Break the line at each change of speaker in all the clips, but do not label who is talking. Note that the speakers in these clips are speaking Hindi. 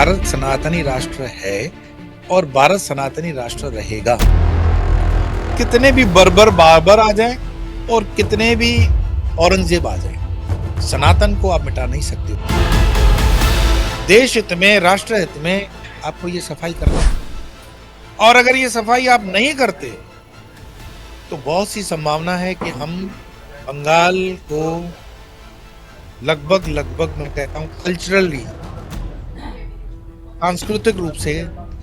भारत सनातनी राष्ट्र है और भारत सनातनी राष्ट्र रहेगा। कितने भी बर्बर बाबर आ जाए और कितने भी औरंगजेब आ जाए, सनातन को आप मिटा नहीं सकते। देश हित में, राष्ट्र हित में आपको ये सफाई करना है। और अगर ये सफाई आप नहीं करते तो बहुत सी संभावना है कि हम बंगाल को लगभग मैं कहता हूं कल्चरली, सांस्कृतिक रूप से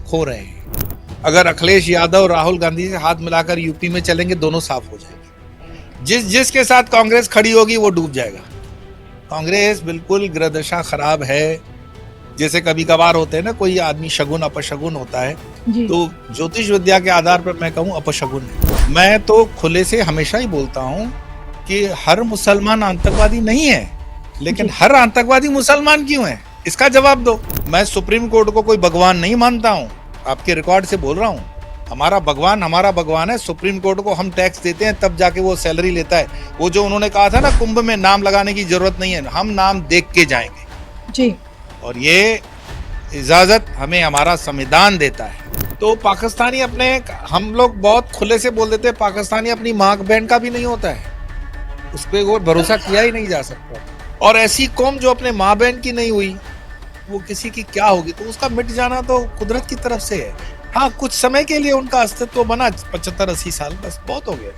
खो रहे हैं। अगर अखिलेश यादव राहुल गांधी से हाथ मिलाकर यूपी में चलेंगे, दोनों साफ हो जाएंगे। जिसके साथ कांग्रेस खड़ी होगी वो डूब जाएगा। कांग्रेस बिल्कुल ग्रहदशा खराब है। जैसे कभी कभार होते हैं ना, कोई आदमी शगुन अपशगुन होता है, तो ज्योतिष विद्या के आधार पर मैं कहूँ अपशगुन है। मैं तो खुले से हमेशा ही बोलता हूँ कि हर मुसलमान आतंकवादी नहीं है, लेकिन हर आतंकवादी मुसलमान क्यों है, इसका जवाब दो। मैं सुप्रीम कोर्ट को कोई भगवान नहीं मानता हूँ, आपके रिकॉर्ड से बोल रहा हूँ। हमारा भगवान है। सुप्रीम कोर्ट को हम टैक्स देते हैं, तब जाके वो सैलरी लेता है। वो जो उन्होंने कहा था ना, कुंभ में नाम लगाने की जरूरत नहीं है, हम नाम देख के जाएंगे जी। और ये इजाजत हमें हमारा संविधान देता है। तो पाकिस्तानी अपने, हम लोग बहुत खुले से बोल देते हैं, पाकिस्तानी अपनी माँ बहन का भी नहीं होता है, उस पर वो भरोसा किया ही नहीं जा सकता। और ऐसी कौम जो अपने माँ बहन की नहीं हुई, वो किसी की क्या होगी? तो उसका मिट जाना तो कुदरत की तरफ से है। हाँ, कुछ समय के लिए उनका अस्तित्व बना, 75-80 साल, बस बहुत हो गया।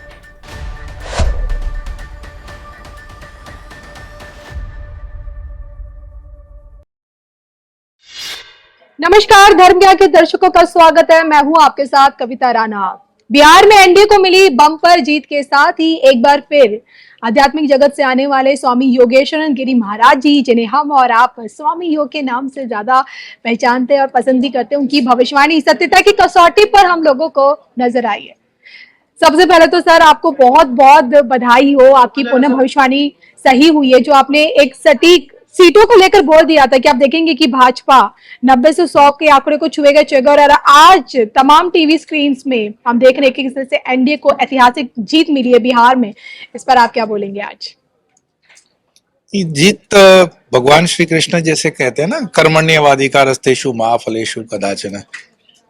नमस्कार, धर्म ज्ञान के दर्शकों का स्वागत है। मैं हूं आपके साथ कविता राणा। बिहार में एनडीए को मिली बम्पर जीत के साथ ही एक बार फिर आध्यात्मिक जगत से आने वाले स्वामी योगेश्वरन गिरी महाराज जी, जिन्हें हम और आप स्वामी योग के नाम से ज्यादा पहचानते और पसंद भी करते हैं, उनकी भविष्यवाणी सत्यता की कसौटी पर हम लोगों को नजर आई है। सबसे पहले तो सर, आपको बहुत बहुत बधाई हो, आपकी पुनः भविष्यवाणी सही हुई है। जो आपने एक सटीक सीटों को लेकर बोल दिया था कि आप देखेंगे कि भाजपा 90 से 100 के आंकड़े को छुएगा, और आज तमाम टीवी स्क्रीन में हम देख रहे हैं कि किस तरह से एनडीए को ऐतिहासिक जीत मिली है बिहार में। इस पर आप क्या बोलेंगे आज?
जीत भगवान श्री कृष्ण जैसे कहते हैं ना, कर्मण्येवाधिकारस्तेषु मा फलेषु कदाचन।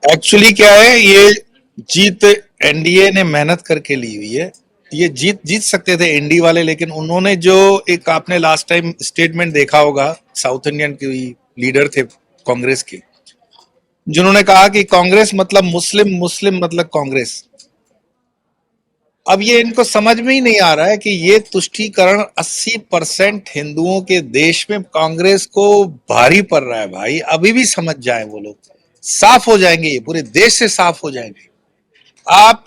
एक्चुअली क्या है, ये जीत एनडीए ने मेहनत करके ली हुई है। ये जीत सकते थे एनडी वाले, लेकिन उन्होंने जो एक, आपने लास्ट टाइम स्टेटमेंट देखा होगा, साउथ इंडियन की लीडर थे कांग्रेस के, जिन्होंने कहा कि कांग्रेस मतलब मुस्लिम, मुस्लिम मतलब कांग्रेस। अब ये इनको समझ में ही नहीं आ रहा है कि ये तुष्टीकरण 80% हिंदुओं के देश में कांग्रेस को भारी पड़ रहा है भाई। अभी भी समझ जाए वो लोग, साफ हो जाएंगे, ये पूरे देश से साफ हो जाएंगे। आप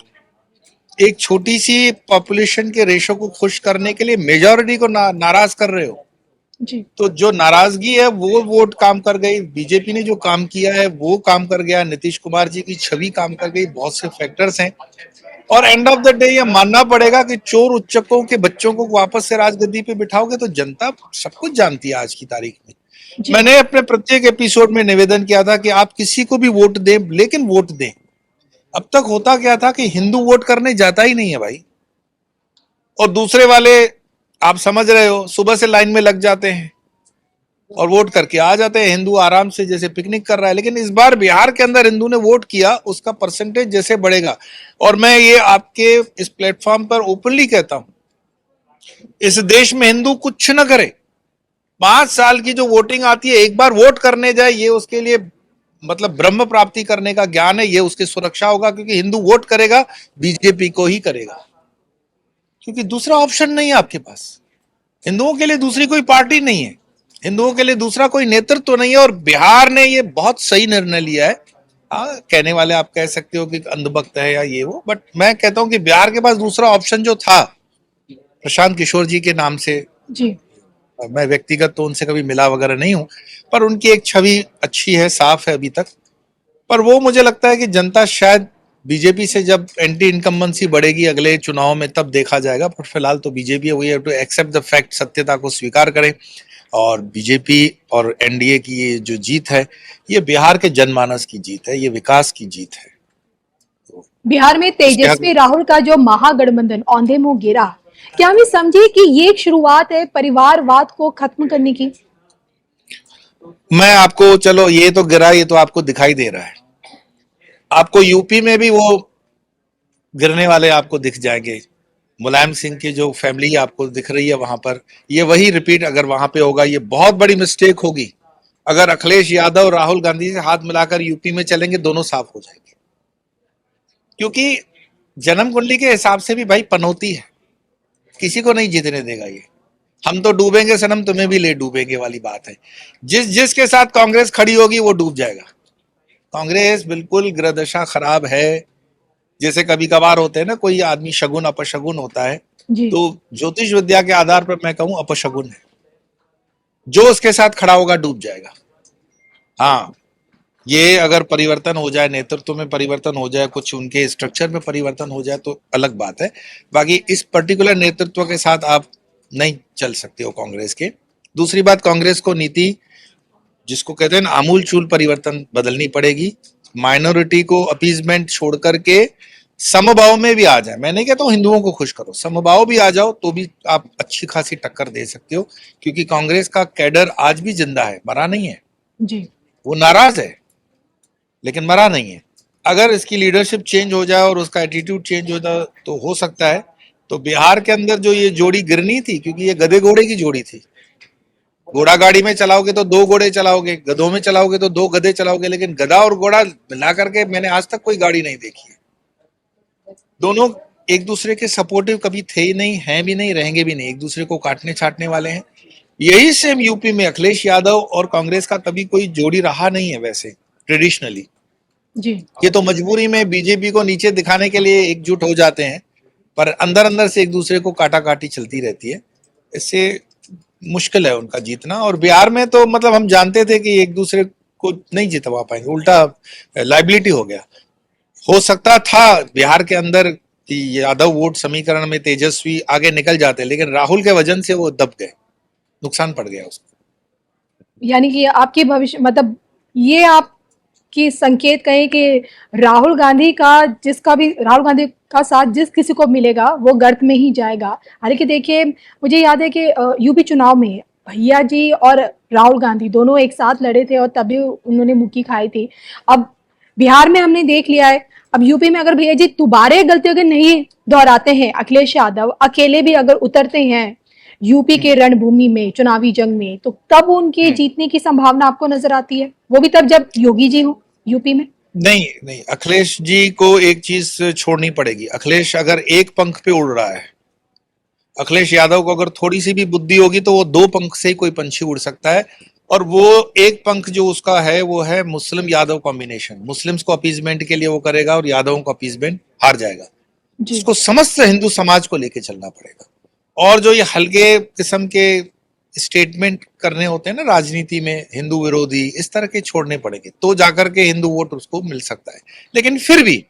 एक छोटी सी पॉपुलेशन के रेशो को खुश करने के लिए मेजॉरिटी को नाराज कर रहे हो जी। तो जो नाराजगी है वो वोट काम कर गई। बीजेपी ने जो काम किया है वो काम कर गया। नीतीश कुमार जी की छवि काम कर गई। बहुत से फैक्टर्स हैं, और एंड ऑफ द डे ये मानना पड़ेगा कि चोर उच्चकों के बच्चों को वापस से राजगद्दी पे बिठाओगे तो जनता सब कुछ जानती है आज की तारीख में। मैंने अपने प्रत्येक एपिसोड में निवेदन किया था कि आप किसी को भी वोट दें, लेकिन वोट दें। अब तक होता क्या था कि हिंदू वोट करने जाता ही नहीं है भाई, और दूसरे वाले, आप समझ रहे हो, सुबह से लाइन में लग जाते हैं और वोट करके आ जाते हैं। हिंदू आराम से जैसे पिकनिक कर रहा है। लेकिन इस बार बिहार के अंदर हिंदू ने वोट किया, उसका परसेंटेज जैसे बढ़ेगा, और मैं ये आपके इस प्लेटफॉर्म पर ओपनली कहता हूं, इस देश में हिंदू कुछ न करे, 5 साल की जो वोटिंग आती है, एक बार वोट करने जाए, ये उसके लिए मतलब ब्रह्म प्राप्ति करने का ज्ञान है, ये उसकी सुरक्षा होगा। क्योंकि हिंदू वोट करेगा, बीजेपी को ही करेगा, क्योंकि दूसरा ऑप्शन नहीं है आपके पास। हिंदुओं के लिए दूसरी कोई पार्टी नहीं है, हिंदुओं के लिए दूसरा कोई नेतृत्व तो नहीं है। और बिहार ने ये बहुत सही निर्णय लिया है। कहने वाले आप कह सकते हो कि अंधभक्त है या ये वो, बट मैं कहता हूं कि बिहार के पास दूसरा ऑप्शन जो था, प्रशांत किशोर जी के नाम से जी, मैं व्यक्तिगत तो उनसे कभी मिला वगैरह नहीं हूं, पर उनकी एक छवि अच्छी है, साफ है अभी तक। पर वो मुझे लगता है कि जनता शायद बीजेपी से जब एंटी इनकम्बेंसी बढ़ेगी अगले चुनाव में, तब देखा जाएगा। पर फिलहाल तो बीजेपी है, we have to accept the fact, सत्यता को स्वीकार करें। और बीजेपी और एनडीए की ये जो जीत है, ये बिहार के जनमानस की जीत है, ये विकास की जीत है।
बिहार में तेजस्वी राहुल का जो महागठबंधन औंधे मुंह गिरा, क्या हम समझे कि ये एक शुरुआत है परिवारवाद को खत्म करने की?
मैं आपको, चलो ये तो गिरा, ये तो आपको दिखाई दे रहा है, आपको यूपी में भी वो गिरने वाले आपको दिख जाएंगे। मुलायम सिंह की जो फैमिली आपको दिख रही है वहां पर, ये वही रिपीट अगर वहां पे होगा, ये बहुत बड़ी मिस्टेक होगी। अगर अखिलेश यादव राहुल गांधी से हाथ मिलाकर यूपी में चलेंगे, दोनों साफ हो जाएंगे। क्योंकि जन्म कुंडली के हिसाब से भी भाई पनौती है, किसी को नहीं जीतने देगा ये। हम तो डूबेंगे सनम, तुम्हें भी ले डूबेंगे वाली बात है। जिसके साथ कांग्रेस खड़ी होगी वो डूब जाएगा। कांग्रेस बिल्कुल ग्रहदशा खराब है। जैसे कभी कभार होते हैं ना, कोई आदमी शगुन अपशगुन होता है,
जी।
तो ज्योतिष विद्या के आधार पर मैं कहूं अपशगुन है। जो उसके साथ खड़ा होगा डूब जाएगा। हाँ, ये अगर परिवर्तन हो जाए, नेतृत्व में परिवर्तन हो जाए, कुछ उनके स्ट्रक्चर में परिवर्तन हो जाए तो अलग बात है। बाकी इस पर्टिकुलर नेतृत्व के साथ आप नहीं चल सकते हो कांग्रेस के। दूसरी बात, कांग्रेस को नीति जिसको कहते हैं ना आमूल चूल परिवर्तन बदलनी पड़ेगी। माइनॉरिटी को अपीजमेंट छोड़ करके समभाव में भी आ जाए। मैं नहीं कहता हूं हिंदुओं को खुश करो, समभाव भी आ जाओ तो भी आप अच्छी खासी टक्कर दे सकते हो। क्योंकि कांग्रेस का कैडर आज भी जिंदा है, मरा नहीं है।
जी।
वो नाराज है लेकिन मरा नहीं है। अगर इसकी लीडरशिप चेंज हो जाए और उसका एटीट्यूड चेंज हो जाए तो हो सकता है। तो बिहार के अंदर जो ये जोड़ी गिरनी थी, क्योंकि ये गधे घोड़े की जोड़ी थी। घोड़ा गाड़ी में चलाओगे तो दो घोड़े चलाओगे, गधों में चलाओगे तो दो गधे चलाओगे, लेकिन गधा और घोड़ा मिला करके मैंने आज तक कोई गाड़ी नहीं देखी है। दोनों एक दूसरे के सपोर्टिव कभी थे ही नहीं, हैं भी नहीं, रहेंगे भी नहीं, एक दूसरे को काटने छाटने वाले हैं। यही सेम यूपी में अखिलेश यादव और कांग्रेस का कभी कोई जोड़ी रहा नहीं है वैसे ट्रेडिशनली।
जी।
ये तो मजबूरी में बीजेपी को नीचे दिखाने के लिए एकजुट हो जाते हैं, पर अंदर अंदर से एक दूसरे को काटा काटी चलती रहती है। इससे मुश्किल है उनका जीतना। और बिहार में तो मतलब हम जानते थे कि एक दूसरे को नहीं जितवा पाएंगे, उल्टा लाइबिलिटी हो गया। हो सकता था बिहार के अंदर कि यादव वोट समीकरण में तेजस्वी आगे निकल जाते, लेकिन राहुल के वजन से वो दब गए, नुकसान पड़ गया उसको।
यानी कि आपकी भविष्य मतलब ये आपकी संकेत कहें कि राहुल गांधी का जिसका भी राहुल गांधी का साथ जिस किसी को मिलेगा वो गर्त में ही जाएगा। हालांकि देखिए, मुझे याद है कि यूपी चुनाव में भैया जी और राहुल गांधी दोनों एक साथ लड़े थे और तभी उन्होंने मुक्की खाई थी। अब बिहार में हमने देख लिया है, अब यूपी में अगर भैया जी दोबारा गलती अगर नहीं दोहराते हैं, अखिलेश यादव अकेले भी अगर उतरते हैं यूपी के रणभूमि में चुनावी जंग में, तो तब उनके जीतने की संभावना आपको नजर आती है, वो भी तब जब योगी जी हो यूपी में?
नहीं नहीं, अखिलेश जी को एक चीज छोड़नी पड़ेगी। अखिलेश अगर एक पंख पे उड़ रहा है, अखिलेश यादव को अगर थोड़ी सी भी बुद्धि होगी तो वो दो पंख से ही कोई पंछी उड़ सकता है। और वो एक पंख जो उसका है वो है मुस्लिम यादव कॉम्बिनेशन। मुस्लिम्स को अपीजमेंट के लिए वो करेगा और यादवों को अपीजमेंट हार जाएगा।
जी।
उसको समस्त हिंदू समाज को लेके चलना पड़ेगा। और जो ये हल्के किस्म के स्टेटमेंट करने होते हैं ना राजनीति में, हिंदू विरोधी, इस तरह के छोड़ने पड़ेंगे तो जाकर के हिंदू वोट उसको मिल सकता है। लेकिन फिर भी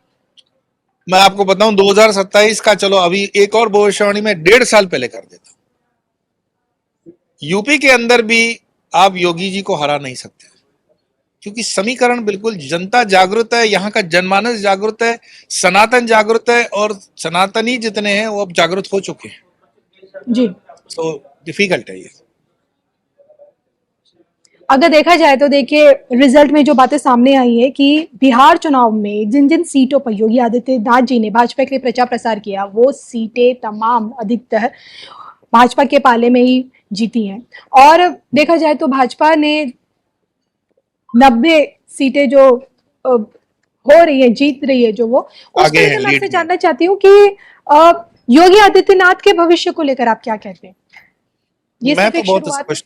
मैं आपको बताऊं 2027 का, चलो अभी एक और भविष्यवाणी में 1.5 साल पहले कर देता हूं। यूपी के अंदर भी आप योगी जी को हरा नहीं सकते, क्योंकि समीकरण बिल्कुल, जनता जागरूक है, यहाँ का जनमानस जागरूक है, सनातन जागरूक है, और सनातनी जितने हैं वो अब जागरूक हो चुके हैं।
जी।
तो डिफिकल्ट है ये।
अगर देखा जाए तो देखिए, रिजल्ट में जो बातें सामने आई है कि बिहार चुनाव में जिन जिन सीटों पर योगी आदित्यनाथ जी ने भाजपा के लिए प्रचार प्रसार किया, वो सीटें तमाम अधिकतर भाजपा के पाले में ही जीती हैं। और देखा जाए तो भाजपा ने 90 सीटें जो हो रही है, जीत रही है, जो वो उसको
आगे है
लेकर मैं
लीड
आपसे
में।
जानना चाहती हूँ कि योगी आदित्यनाथ के भविष्य को लेकर आप क्या कहते हैं? ये
मैं
सिर्फ
तो
एक
बहुत
शुरुआत है?
स्पष्ट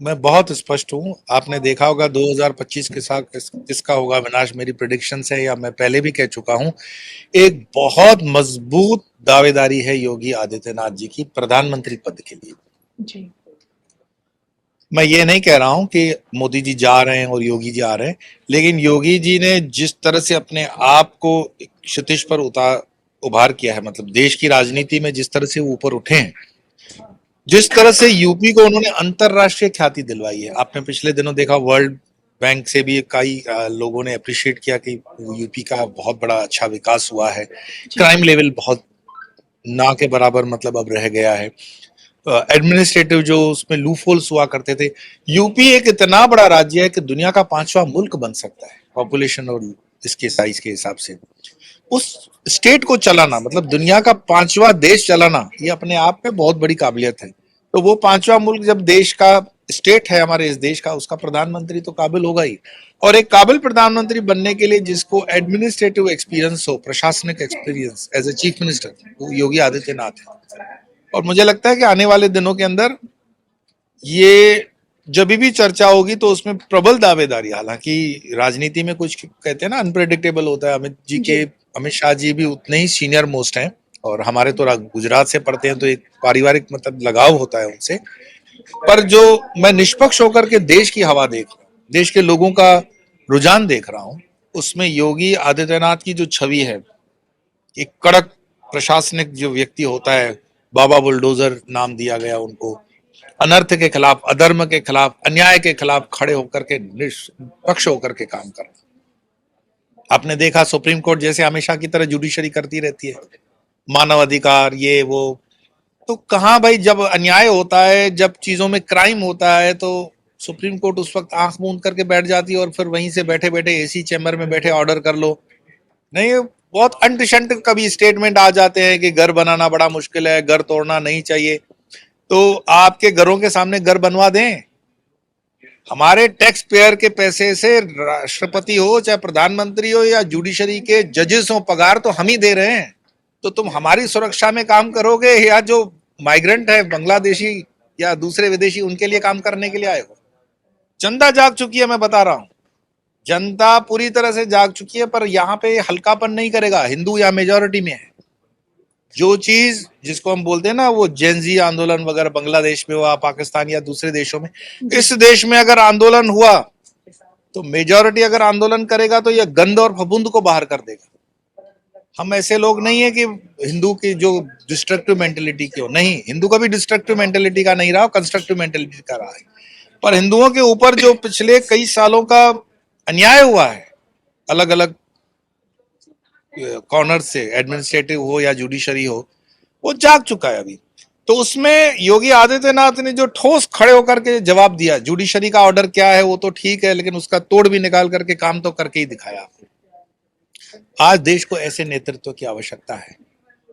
मैं बहुत स्पष्ट हूं। आपने देखा होगा 2025 के साथ किसका होगा विनाश, मेरी प्रिडिक्शन है, या मैं पहले भी कह चुका हूं। एक बहुत मजबूत दावेदारी है योगी आदित्यनाथ जी की प्रधानमंत्री पद के लिए।
जी।
मैं ये नहीं कह रहा हूं कि मोदी जी जा रहे हैं और योगी जी आ रहे हैं, लेकिन योगी जी ने जिस तरह से अपने आप को क्षितिज पर उभार किया है, मतलब देश की राजनीति में जिस तरह से ऊपर उठे हैं, जिस तरह से यूपी को उन्होंने अंतरराष्ट्रीय ख्याति दिलवाई है। आपने पिछले दिनों देखा, वर्ल्ड बैंक से भी कई लोगों ने अप्रिशिएट किया कि यूपी का बहुत बड़ा अच्छा विकास हुआ है। क्राइम लेवल बहुत ना के बराबर मतलब अब रह गया है। एडमिनिस्ट्रेटिव जो उसमें लूफहोल्स हुआ करते थे। यूपी एक इतना बड़ा राज्य है कि दुनिया का 5वां मुल्क बन सकता है पॉपुलेशन और इसके साइज के हिसाब से। उस स्टेट को चलाना मतलब दुनिया का 5वां देश चलाना, ये अपने आप में बहुत बड़ी काबिलियत है। तो वो 5वां मुल्क जब देश का स्टेट है हमारे इस देश का, उसका प्रधानमंत्री तो काबिल होगा ही। और एक काबिल प्रधानमंत्री बनने के लिए जिसको एडमिनिस्ट्रेटिव एक्सपीरियंस हो, प्रशासनिक experience as a chief minister, वो योगी आदित्यनाथ है। और मुझे लगता है कि आने वाले दिनों के अंदर ये जब भी चर्चा होगी तो उसमें प्रबल दावेदारी, हालांकि राजनीति में कुछ कहते हैं ना अनप्रेडिक्टेबल होता है। अमित शाह जी भी उतने ही सीनियर मोस्ट हैं और हमारे तो गुजरात से पढ़ते हैं तो एक पारिवारिक मतलब लगाव होता है उनसे। पर जो मैं निष्पक्ष होकर के देश की हवा देख रहा हूँ, देश के लोगों का रुझान देख रहा हूँ, उसमें योगी आदित्यनाथ की जो छवि है, एक कड़क प्रशासनिक जो व्यक्ति होता है, बाबा बुलडोजर नाम दिया गया उनको, अनर्थ के खिलाफ, अधर्म के खिलाफ, अन्याय के खिलाफ खड़े होकर के निष्पक्ष होकर के काम करना। आपने देखा सुप्रीम कोर्ट जैसे हमेशा की तरह जुडिशरी करती रहती है, मानव अधिकार ये वो, तो कहाँ भाई, जब अन्याय होता है, जब चीजों में क्राइम होता है तो सुप्रीम कोर्ट उस वक्त आंख मूंद करके बैठ जाती है और फिर वहीं से बैठे बैठे एसी चैम्बर में बैठे ऑर्डर कर लो। नहीं, बहुत अंटशंट कभी स्टेटमेंट आ जाते हैं कि घर बनाना बड़ा मुश्किल है, घर तोड़ना नहीं चाहिए, तो आपके घरों के सामने घर बनवा दें। हमारे टैक्स पेयर के पैसे से राष्ट्रपति हो चाहे प्रधानमंत्री हो या जुडिशरी के जजेस हो, पगार तो हम ही दे रहे हैं। तो तुम हमारी सुरक्षा में काम करोगे या जो माइग्रेंट है बांग्लादेशी या दूसरे विदेशी, उनके लिए काम करने के लिए आए हो? जनता जाग चुकी है, मैं बता रहा हूं, जनता पूरी तरह से जाग चुकी है। पर यहाँ पे हल्कापन नहीं करेगा, हिंदू या मेजोरिटी में है। जो चीज जिसको हम बोलते हैं ना वो जेनजी आंदोलन वगैरह, बांग्लादेश में हुआ, पाकिस्तान या दूसरे देशों में, इस देश में अगर आंदोलन हुआ तो मेजोरिटी अगर आंदोलन करेगा तो यह गंद और फफूंद को बाहर कर देगा। हम ऐसे लोग नहीं है कि हिंदू की जो डिस्ट्रक्टिव मेंटेलिटी की हो, नहीं, हिंदू का भी डिस्ट्रक्टिव मेंटेलिटी का नहीं रहा, कंस्ट्रक्टिव मेंटेलिटी का रहा है। पर हिंदुओं के ऊपर जो पिछले कई सालों का अन्याय हुआ है, अलग अलग कॉर्नर से, एडमिनिस्ट्रेटिव हो या जुडिशरी हो, वो जाग चुका है अभी। तो उसमें योगी आदित्यनाथ ने जो ठोस खड़े होकर के जवाब दिया, जुडिशरी का ऑर्डर क्या है वो तो ठीक है, लेकिन उसका तोड़ भी निकाल करके काम तो करके ही दिखाया। आज देश को ऐसे नेतृत्व की आवश्यकता है।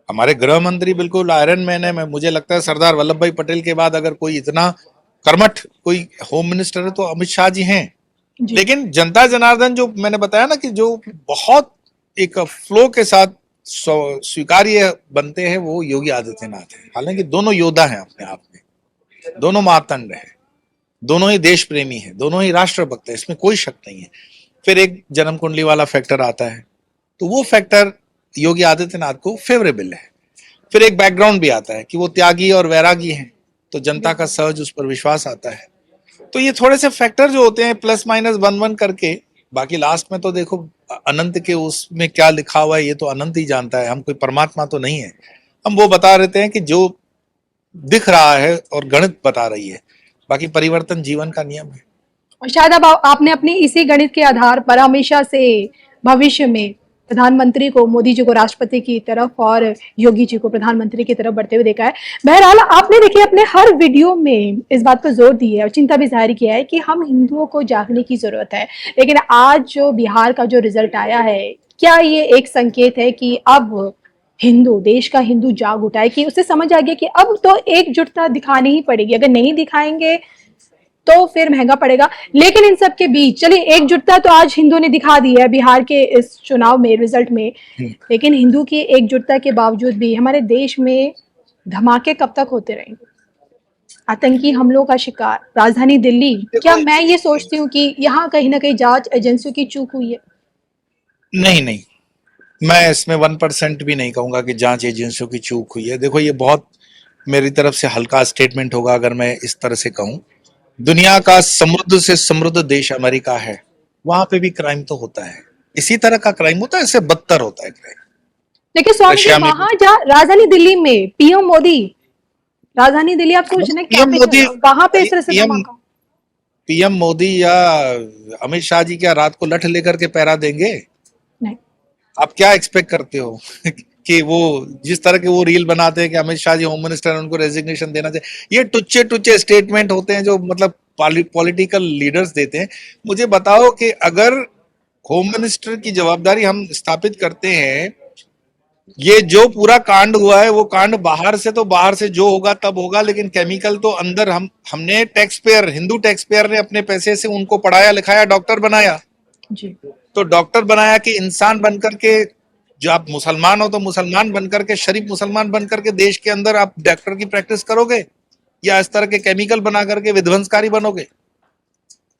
हमारे गृह मंत्री बिल्कुल आयरन मैन है। मुझे लगता है सरदार वल्लभ भाई पटेल के बाद अगर कोई इतना कर्मठ कोई होम मिनिस्टर है तो अमित शाह जी हैं। लेकिन जनता जनार्दन जो मैंने बताया ना कि जो बहुत एक फ्लो के साथ स्वीकार्य बनते हैं, वो योगी आदित्यनाथ है। हालांकि दोनों योद्धा हैं अपने आप में, दोनों मातंड है, दोनों ही देश प्रेमी है, दोनों ही राष्ट्रभक्त है, इसमें कोई शक नहीं है। फिर एक जन्म कुंडली वाला फैक्टर आता है, तो वो फैक्टर योगी आदित्यनाथ को फेवरेबल है। फिर एक बैकग्राउंड भी आता है कि वो त्यागी और वैरागी हैं, तो जनता का सहज उस पर विश्वास आता है। तो ये थोड़े से फैक्टर जो होते हैं प्लस माइनस 1-1 करके, बाकी लास्ट में तो देखो अनंत के उसमें क्या लिखा हुआ है ये तो अनंत ही जानता है, हम कोई परमात्मा तो नहीं है। हम वो बता रहते हैं कि जो दिख रहा है और गणित बता रही है, बाकी परिवर्तन जीवन का नियम है।
और शायद अब आपने अपनी इसी गणित के आधार पर हमेशा से भविष्य में प्रधानमंत्री को, मोदी जी को राष्ट्रपति की तरफ और योगी जी को प्रधानमंत्री की तरफ बढ़ते हुए देखा है। बहरहाल आपने देखिए अपने हर वीडियो में इस बात पर जोर दी है और चिंता भी जाहिर किया है कि हम हिंदुओं को जागने की जरूरत है। लेकिन आज जो बिहार का जो रिजल्ट आया है, क्या ये एक संकेत है कि अब हिंदू, देश का हिंदू जाग उठा है, कि उसे समझ आ गया कि अब तो एकजुटता दिखानी ही पड़ेगी, अगर नहीं दिखाएंगे तो फिर महंगा पड़ेगा। लेकिन इन सब के बीच चलिए एकजुटता तो आज हिंदू ने दिखा दी है बिहार के इस चुनाव में, रिजल्ट में, लेकिन हिंदू की एकजुटता के बावजूद भी हमारे देश में धमाके कब तक होते रहेंगे? आतंकी हमलों का शिकार राजधानी दिल्ली, क्या मैं ये सोचती हूँ कि यहाँ कहीं ना कहीं जांच एजेंसियों की चूक हुई है?
नहीं नहीं, मैं इसमें 1% भी नहीं कहूंगा कि जांच एजेंसियों की चूक हुई है। देखो, ये बहुत मेरी तरफ से हल्का स्टेटमेंट होगा अगर मैं इस तरह से कहूं। दुनिया का समृद्ध से समृद्ध देश अमेरिका है, वहां पे भी क्राइम तो होता है, इसी तरह का क्राइम होता है, इससे बदतर होता है क्राइम।
लेकिन स्वामी जी, वहां जहाँ राजधानी दिल्ली में पीएम मोदी, राजधानी दिल्ली आप सोचना
पीएम मोदी,
वहां पे इस तरह से धमाका।
पीएम मोदी या अमित शाह जी क्या रात को लठ लेकर के पहरा देंगे?
नहीं।
आप क्या एक्सपेक्ट करते हो कि वो जिस तरह के वो रील बनाते हैं कि अमित शाह जी होम मिनिस्टर हैं, उनको रेजिग्नेशन देना चाहिए, ये टुच्चे टुच्चे स्टेटमेंट होते हैं जो मतलब पॉलिटिकल लीडर्स देते हैं। मुझे बताओ कि अगर होम मिनिस्टर की जवाबदारी हम स्थापित करते हैं, ये जो पूरा कांड हुआ है वो कांड बाहर से तो बाहर से जो होगा तब होगा, लेकिन केमिकल तो अंदर हमने tax payer, Hindu tax payer ने अपने पैसे से उनको पढ़ाया लिखाया, डॉक्टर बनाया।
जी।
तो डॉक्टर बनाया कि इंसान बनकर के, जो आप मुसलमान हो तो मुसलमान बनकर के, शरीफ मुसलमान बनकर के देश के अंदर आप डॉक्टर की प्रैक्टिस करोगे, या इस तरह के केमिकल बना करके विध्वंसकारी बनोगे?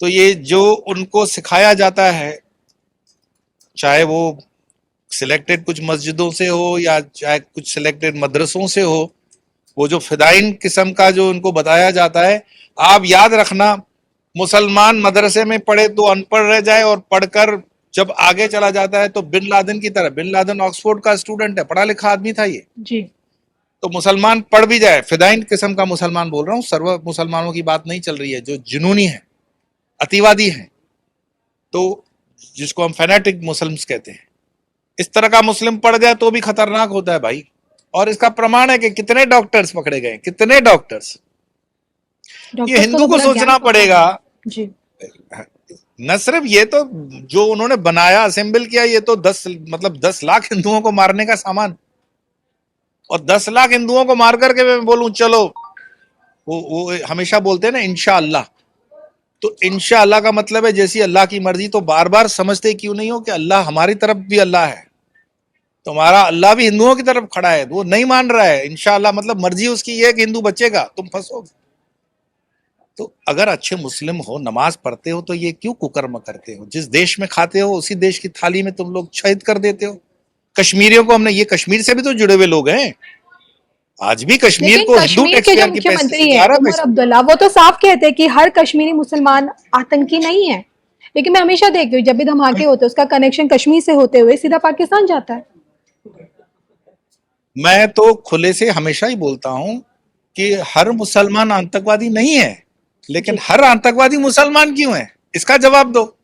तो ये जो उनको सिखाया जाता है, चाहे वो सिलेक्टेड कुछ मस्जिदों से हो या चाहे कुछ सिलेक्टेड मदरसों से हो, वो जो फिदाइन किस्म का जो उनको बताया जाता है, आप याद रखना, मुसलमान मदरसे में पढ़े तो अनपढ़ रह जाए, और पढ़कर जब आगे चला जाता है तो बिन लादेन की तरह, बिन लादेन ऑक्सफोर्ड का स्टूडेंट है, पढ़ा लिखा आदमी था ये,
जी।
तो मुसलमान पढ़ भी जाए, फिदाइन किस्म का मुसलमान बोल रहा हूँ, सर्व मुसलमानों की बात नहीं चल रही है, जो जुनूनी है, अतिवादी है, तो जिसको हम फैनेटिक मुस्लिम्स कहते हैं, इस तरह का मुस्लिम पड़ जाए तो भी खतरनाक होता है भाई। और इसका प्रमाण है कि कितने डॉक्टर्स पकड़े गए, कितने डॉक्टर्स। ये हिंदू को सोचना पड़ेगा।
जी।
न सिर्फ ये, तो जो उन्होंने बनाया, असेंबल किया, ये तो 10 लाख हिंदुओं को मारने का सामान, और 10 लाख हिंदुओं को मार करके मैं बोलूं चलो, वो हमेशा बोलते हैं ना इंशाअल्लाह, तो इंशाअल्लाह का मतलब है जैसी अल्लाह की मर्जी। तो बार बार समझते क्यों नहीं हो कि अल्लाह हमारी तरफ भी अल्लाह है, तुम्हारा अल्लाह भी हिंदुओं की तरफ खड़ा है, वो नहीं मान रहा है। इंशाअल्लाह मतलब मर्जी उसकी ये है कि हिंदू बचेगा, तुम फंसोगे। तो अगर अच्छे मुस्लिम हो, नमाज पढ़ते हो, तो ये क्यों कुकर्म करते हो? जिस देश में खाते हो उसी देश की थाली में तुम लोग शहीद कर देते हो। कश्मीरियों को हमने, ये कश्मीर से भी तो जुड़े हुए लोग हैं, आज भी कश्मीर
लेकिन
को हिंदू
कश्मीर के जो
टैक्सपेयर के पैसे
मुख्यमंत्री
से जा
हैं
रहा है
उमर
पैसा।
अब्दुल्ला, वो तो साफ कहते हैं कि हर कश्मीरी मुसलमान आतंकी नहीं है, लेकिन मैं हमेशा देखती हूँ जब भी धमाके होते हैं उसका कनेक्शन कश्मीर से होते हुए सीधा पाकिस्तान जाता है।
मैं तो खुले से हमेशा ही बोलता हूं कि हर मुसलमान आतंकवादी नहीं है, लेकिन
जी।
हर आतंकवादी मुसलमान क्यों है, इसका जवाब दो।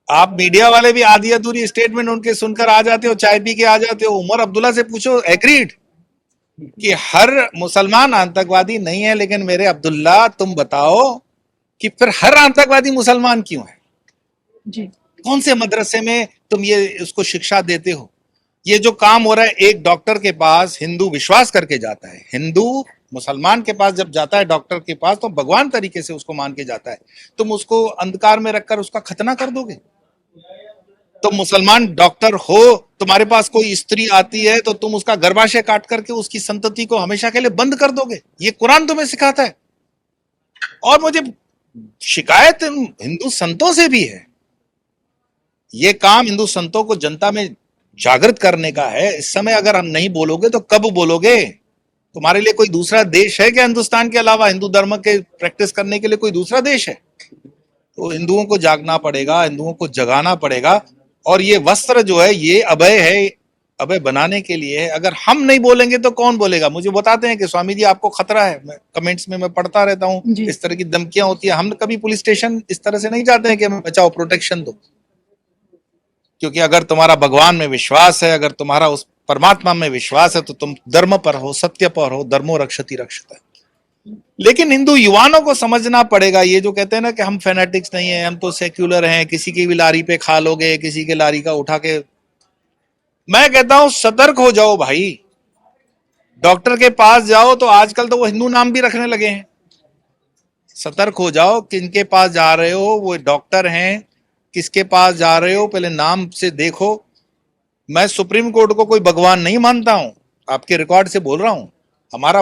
आप मीडिया वाले भी आधी अधूरी स्टेटमेंट उनके सुनकर आ जाते हो, चाय पी के आ जाते हो। उमर अब्दुल्ला से पूछो, एग्रीड कि हर मुसलमान आतंकवादी नहीं है, लेकिन मेरे अब्दुल्ला तुम बताओ कि फिर हर आतंकवादी मुसलमान क्यों है?
जी।
कौन से मदरसे में तुम ये उसको शिक्षा देते हो? ये जो काम हो रहा है, एक डॉक्टर के पास हिंदू विश्वास करके जाता है, हिंदू मुसलमान के पास जब जाता है डॉक्टर के पास, तो भगवान तरीके से उसको मान के जाता है। तुम उसको अंधकार में रखकर उसका खतना कर दोगे? तुम मुसलमान डॉक्टर हो, तुम्हारे पास कोई स्त्री आती है तो तुम उसका गर्भाशय काट करके उसकी संतति को हमेशा के लिए बंद कर दोगे? ये कुरान तुम्हें सिखाता है। और मुझे शिकायत हिंदू संतों से भी है। ये काम हिंदू संतों को जनता में जागृत करने का है। इस समय अगर हम नहीं बोलोगे तो कब बोलोगे? तुम्हारे लिए कोई दूसरा देश है क्या हिंदुस्तान के अलावा? हिंदू धर्म के प्रैक्टिस करने के लिए कोई दूसरा देश है? तो हिंदुओं को जागना पड़ेगा, हिंदुओं को जगाना पड़ेगा। और ये वस्त्र जो है ये अभय है, अभय बनाने के लिए है। अगर हम नहीं बोलेंगे तो कौन बोलेगा? मुझे बताते हैं कि स्वामी जी आपको खतरा है, मैं कमेंट्स में मैं पढ़ता रहता हूँ,
जी।
इस तरह की धमकियां होती है। हम कभी पुलिस स्टेशन इस तरह से नहीं जाते हैं कि हमें बचाओ, प्रोटेक्शन दो। क्योंकि अगर तुम्हारा भगवान में विश्वास है, अगर तुम्हारा उस परमात्मा में विश्वास है, तो तुम धर्म पर हो, सत्य पर हो, धर्मो रक्षति रक्षता। लेकिन हिंदू युवाओं को समझना पड़ेगा। ये जो कहते हैं ना कि हम फैनेटिक्स नहीं है, हम तो सेक्युलर हैं, किसी की भी लारी पे खा लोगे, किसी के लारी का उठा के, मैं कहता हूं सतर्क हो जाओ भाई। डॉक्टर के पास जाओ तो आजकल तो वो हिंदू नाम भी रखने लगे हैं। सतर्क हो जाओ, किनके पास जा रहे हो, वो डॉक्टर हैं, किसके पास जा रहे हो, पहले नाम से देखो। मैं सुप्रीम कोर्ट को कोई भगवान नहीं मानता हूं, आपके रिकॉर्ड से बोल रहा हूं। हमारा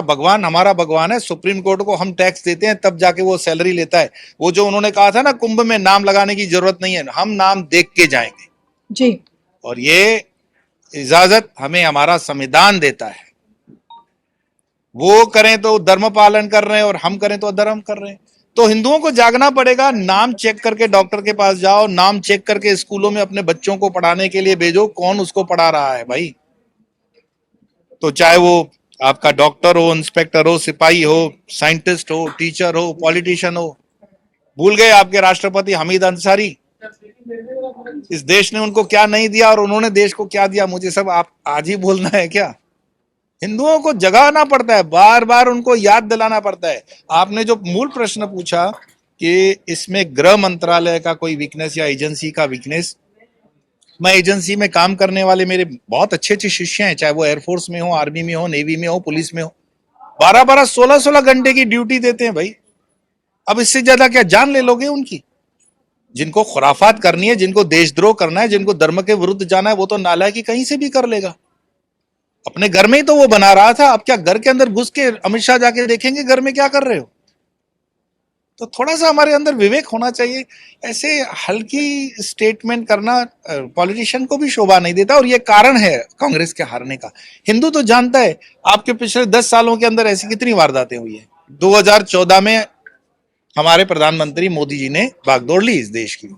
भगवान है। सुप्रीम कोर्ट को हम टैक्स देते हैं, तब जाके वो सैलरी लेता है। वो जो उन्होंने कहा था ना, कुंभ में नाम लगाने की जरूरत नहीं है, हम नाम देख के जाएंगे
जी।
और ये इजाजत हमें हमारा संविधान देता है। वो करें तो धर्म पालन कर रहे हैं और हम करें तो अधर्म कर रहे हैं। तो हिंदुओं को जागना पड़ेगा। नाम चेक करके डॉक्टर के पास जाओ, नाम चेक करके स्कूलों में अपने बच्चों को पढ़ाने के लिए भेजो। कौन उसको पढ़ा रहा है भाई? तो चाहे वो आपका डॉक्टर हो, इंस्पेक्टर हो, सिपाही हो, साइंटिस्ट हो, टीचर हो, पॉलिटिशियन हो। भूल गए आपके राष्ट्रपति हमीद अंसारी? इस देश ने उनको क्या नहीं दिया और उन्होंने देश को क्या दिया, मुझे सब आप आज ही बोलना है क्या? हिंदुओं को जगाना पड़ता है, बार बार उनको याद दिलाना पड़ता है। आपने जो मूल प्रश्न पूछा कि इसमें गृह मंत्रालय का कोई वीकनेस या एजेंसी का वीकनेस, मैं एजेंसी में काम करने वाले मेरे बहुत अच्छे अच्छे शिष्य हैं, चाहे वो एयरफोर्स में हो, आर्मी में हो, नेवी में हो, पुलिस में हो, 12-12, 16-16 घंटे की ड्यूटी देते हैं भाई। अब इससे ज्यादा क्या जान ले लोगे उनकी? जिनको खुराफात करनी है, जिनको देशद्रोह करना है, जिनको धर्म के विरुद्ध जाना है, वो तो नालायकी कहीं से भी कर लेगा। अपने घर में ही तो वो बना रहा था, अब क्या घर के अंदर घुस के अमित शाह जाके देखेंगे घर में क्या कर रहे हो? तो थोड़ा सा हमारे अंदर विवेक होना चाहिए। ऐसे हल्की स्टेटमेंट करना पॉलिटिशियन को भी शोभा नहीं देता, और ये कारण है कांग्रेस के हारने का। हिंदू तो जानता है, आपके पिछले 10 सालों के अंदर ऐसी कितनी वारदातें हुई है। 2014 में हमारे प्रधानमंत्री मोदी जी ने भागदौड़ ली इस देश की,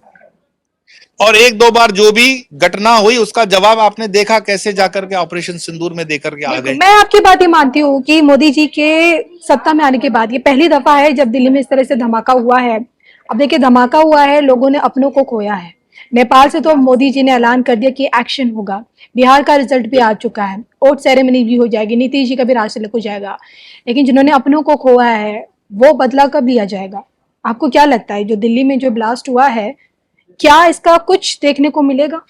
और एक दो बार जो भी घटना हुई उसका जवाब आपने देखा कैसे जाकर के ऑपरेशन सिंदूर में देकर के आ गए।
मैं आपकी बात ये मानती हूँ कि मोदी जी के सत्ता में आने के बाद ये पहली दफा है जब दिल्ली में इस तरह से धमाका हुआ है। अब देखिए, धमाका हुआ है, लोगों ने अपनों को खोया है। नेपाल से तो मोदी जी ने ऐलान कर दिया कि एक्शन होगा। बिहार का रिजल्ट भी आ चुका है, वोट सेरेमनी भी हो जाएगी, नीतीश जी का भी राज तिलक हो जाएगा। लेकिन जिन्होंने अपनों को खोया है वो बदला कब लिया जाएगा? आपको क्या लगता है, जो दिल्ली में जो ब्लास्ट हुआ है, क्या इसका कुछ देखने को मिलेगा?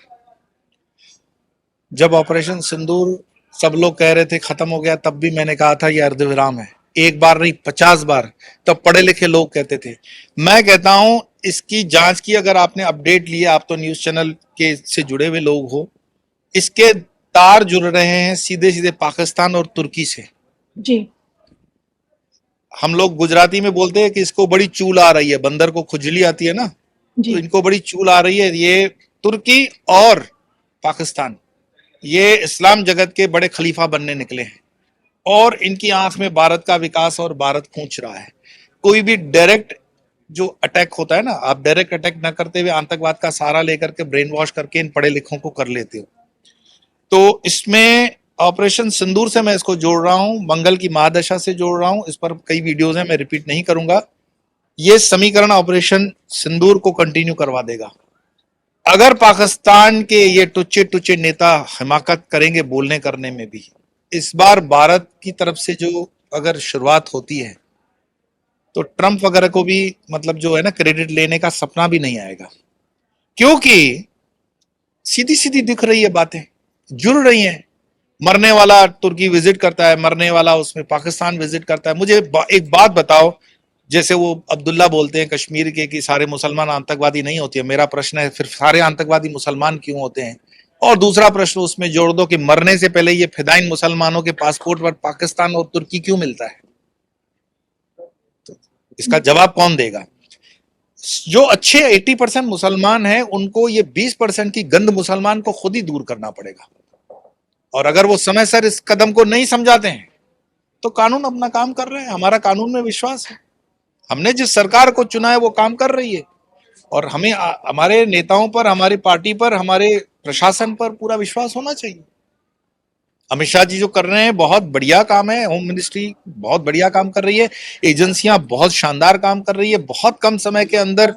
जब ऑपरेशन सिंदूर सब लोग कह रहे थे खत्म हो गया, तब भी मैंने कहा था ये अर्धविराम है। एक बार नहीं 50 बार, तब पढ़े लिखे लोग कहते थे। मैं कहता हूं इसकी जांच की, अगर आपने अपडेट लिए, आप तो न्यूज चैनल के से जुड़े हुए लोग हो, इसके तार जुड़ रहे हैं सीधे सीधे पाकिस्तान और तुर्की से।
जी
हम लोग गुजराती में बोलते हैं कि इसको बड़ी चूल आ रही है, बंदर को खुजली आती है ना, तो इनको बड़ी चूल आ रही है। ये तुर्की और पाकिस्तान, ये इस्लाम जगत के बड़े खलीफा बनने निकले हैं, और इनकी आंख में भारत का विकास और भारत खूंच रहा है। कोई भी डायरेक्ट जो अटैक होता है ना, आप डायरेक्ट अटैक ना करते हुए आतंकवाद का सहारा लेकर के ब्रेन वॉश करके इन पढ़े लिखों को कर लेते हो। तो इसमें ऑपरेशन सिंदूर से मैं इसको जोड़ रहा हूं, मंगल की महादशा से जोड़ रहा हूं। इस पर कई वीडियोज हैं, मैं रिपीट नहीं करूंगा। ये समीकरण ऑपरेशन सिंदूर को कंटिन्यू करवा देगा। अगर पाकिस्तान के ये टुच्चे टुच्चे नेता हिमाकत करेंगे बोलने करने में भी, इस बार भारत की तरफ से जो अगर शुरुआत होती है तो ट्रंप वगैरह को भी मतलब जो है ना क्रेडिट लेने का सपना भी नहीं आएगा, क्योंकि सीधी सीधी दिख रही है, बातें जुड़ रही हैं। मरने वाला तुर्की विजिट करता है, मरने वाला उसमें पाकिस्तान विजिट करता है। मुझे एक बात बताओ, जैसे वो अब्दुल्ला बोलते हैं कश्मीर के कि सारे मुसलमान आतंकवादी नहीं होते हैं, मेरा प्रश्न है फिर सारे आतंकवादी मुसलमान क्यों होते हैं? और दूसरा प्रश्न उसमें जोड़ दो कि मरने से पहले ये फिदाइन मुसलमानों के पासपोर्ट पर पाकिस्तान और तुर्की क्यों मिलता है? तो इसका जवाब कौन देगा? जो अच्छे 80% मुसलमान हैं उनको ये 20% की गंद मुसलमान को खुद ही दूर करना पड़ेगा। और अगर वो समय सर इस कदम को नहीं समझाते हैं तो कानून अपना काम कर रहे हैं, हमारा कानून में विश्वास है। हमने जिस सरकार को चुना है वो काम कर रही है, और हमें हमारे नेताओं पर, हमारी पार्टी पर, हमारे प्रशासन पर पूरा विश्वास होना चाहिए। अमित शाह जी जो कर रहे हैं बहुत बढ़िया काम है, होम मिनिस्ट्री बहुत बढ़िया काम कर रही है, एजेंसियां बहुत शानदार काम कर रही है। बहुत कम समय के अंदर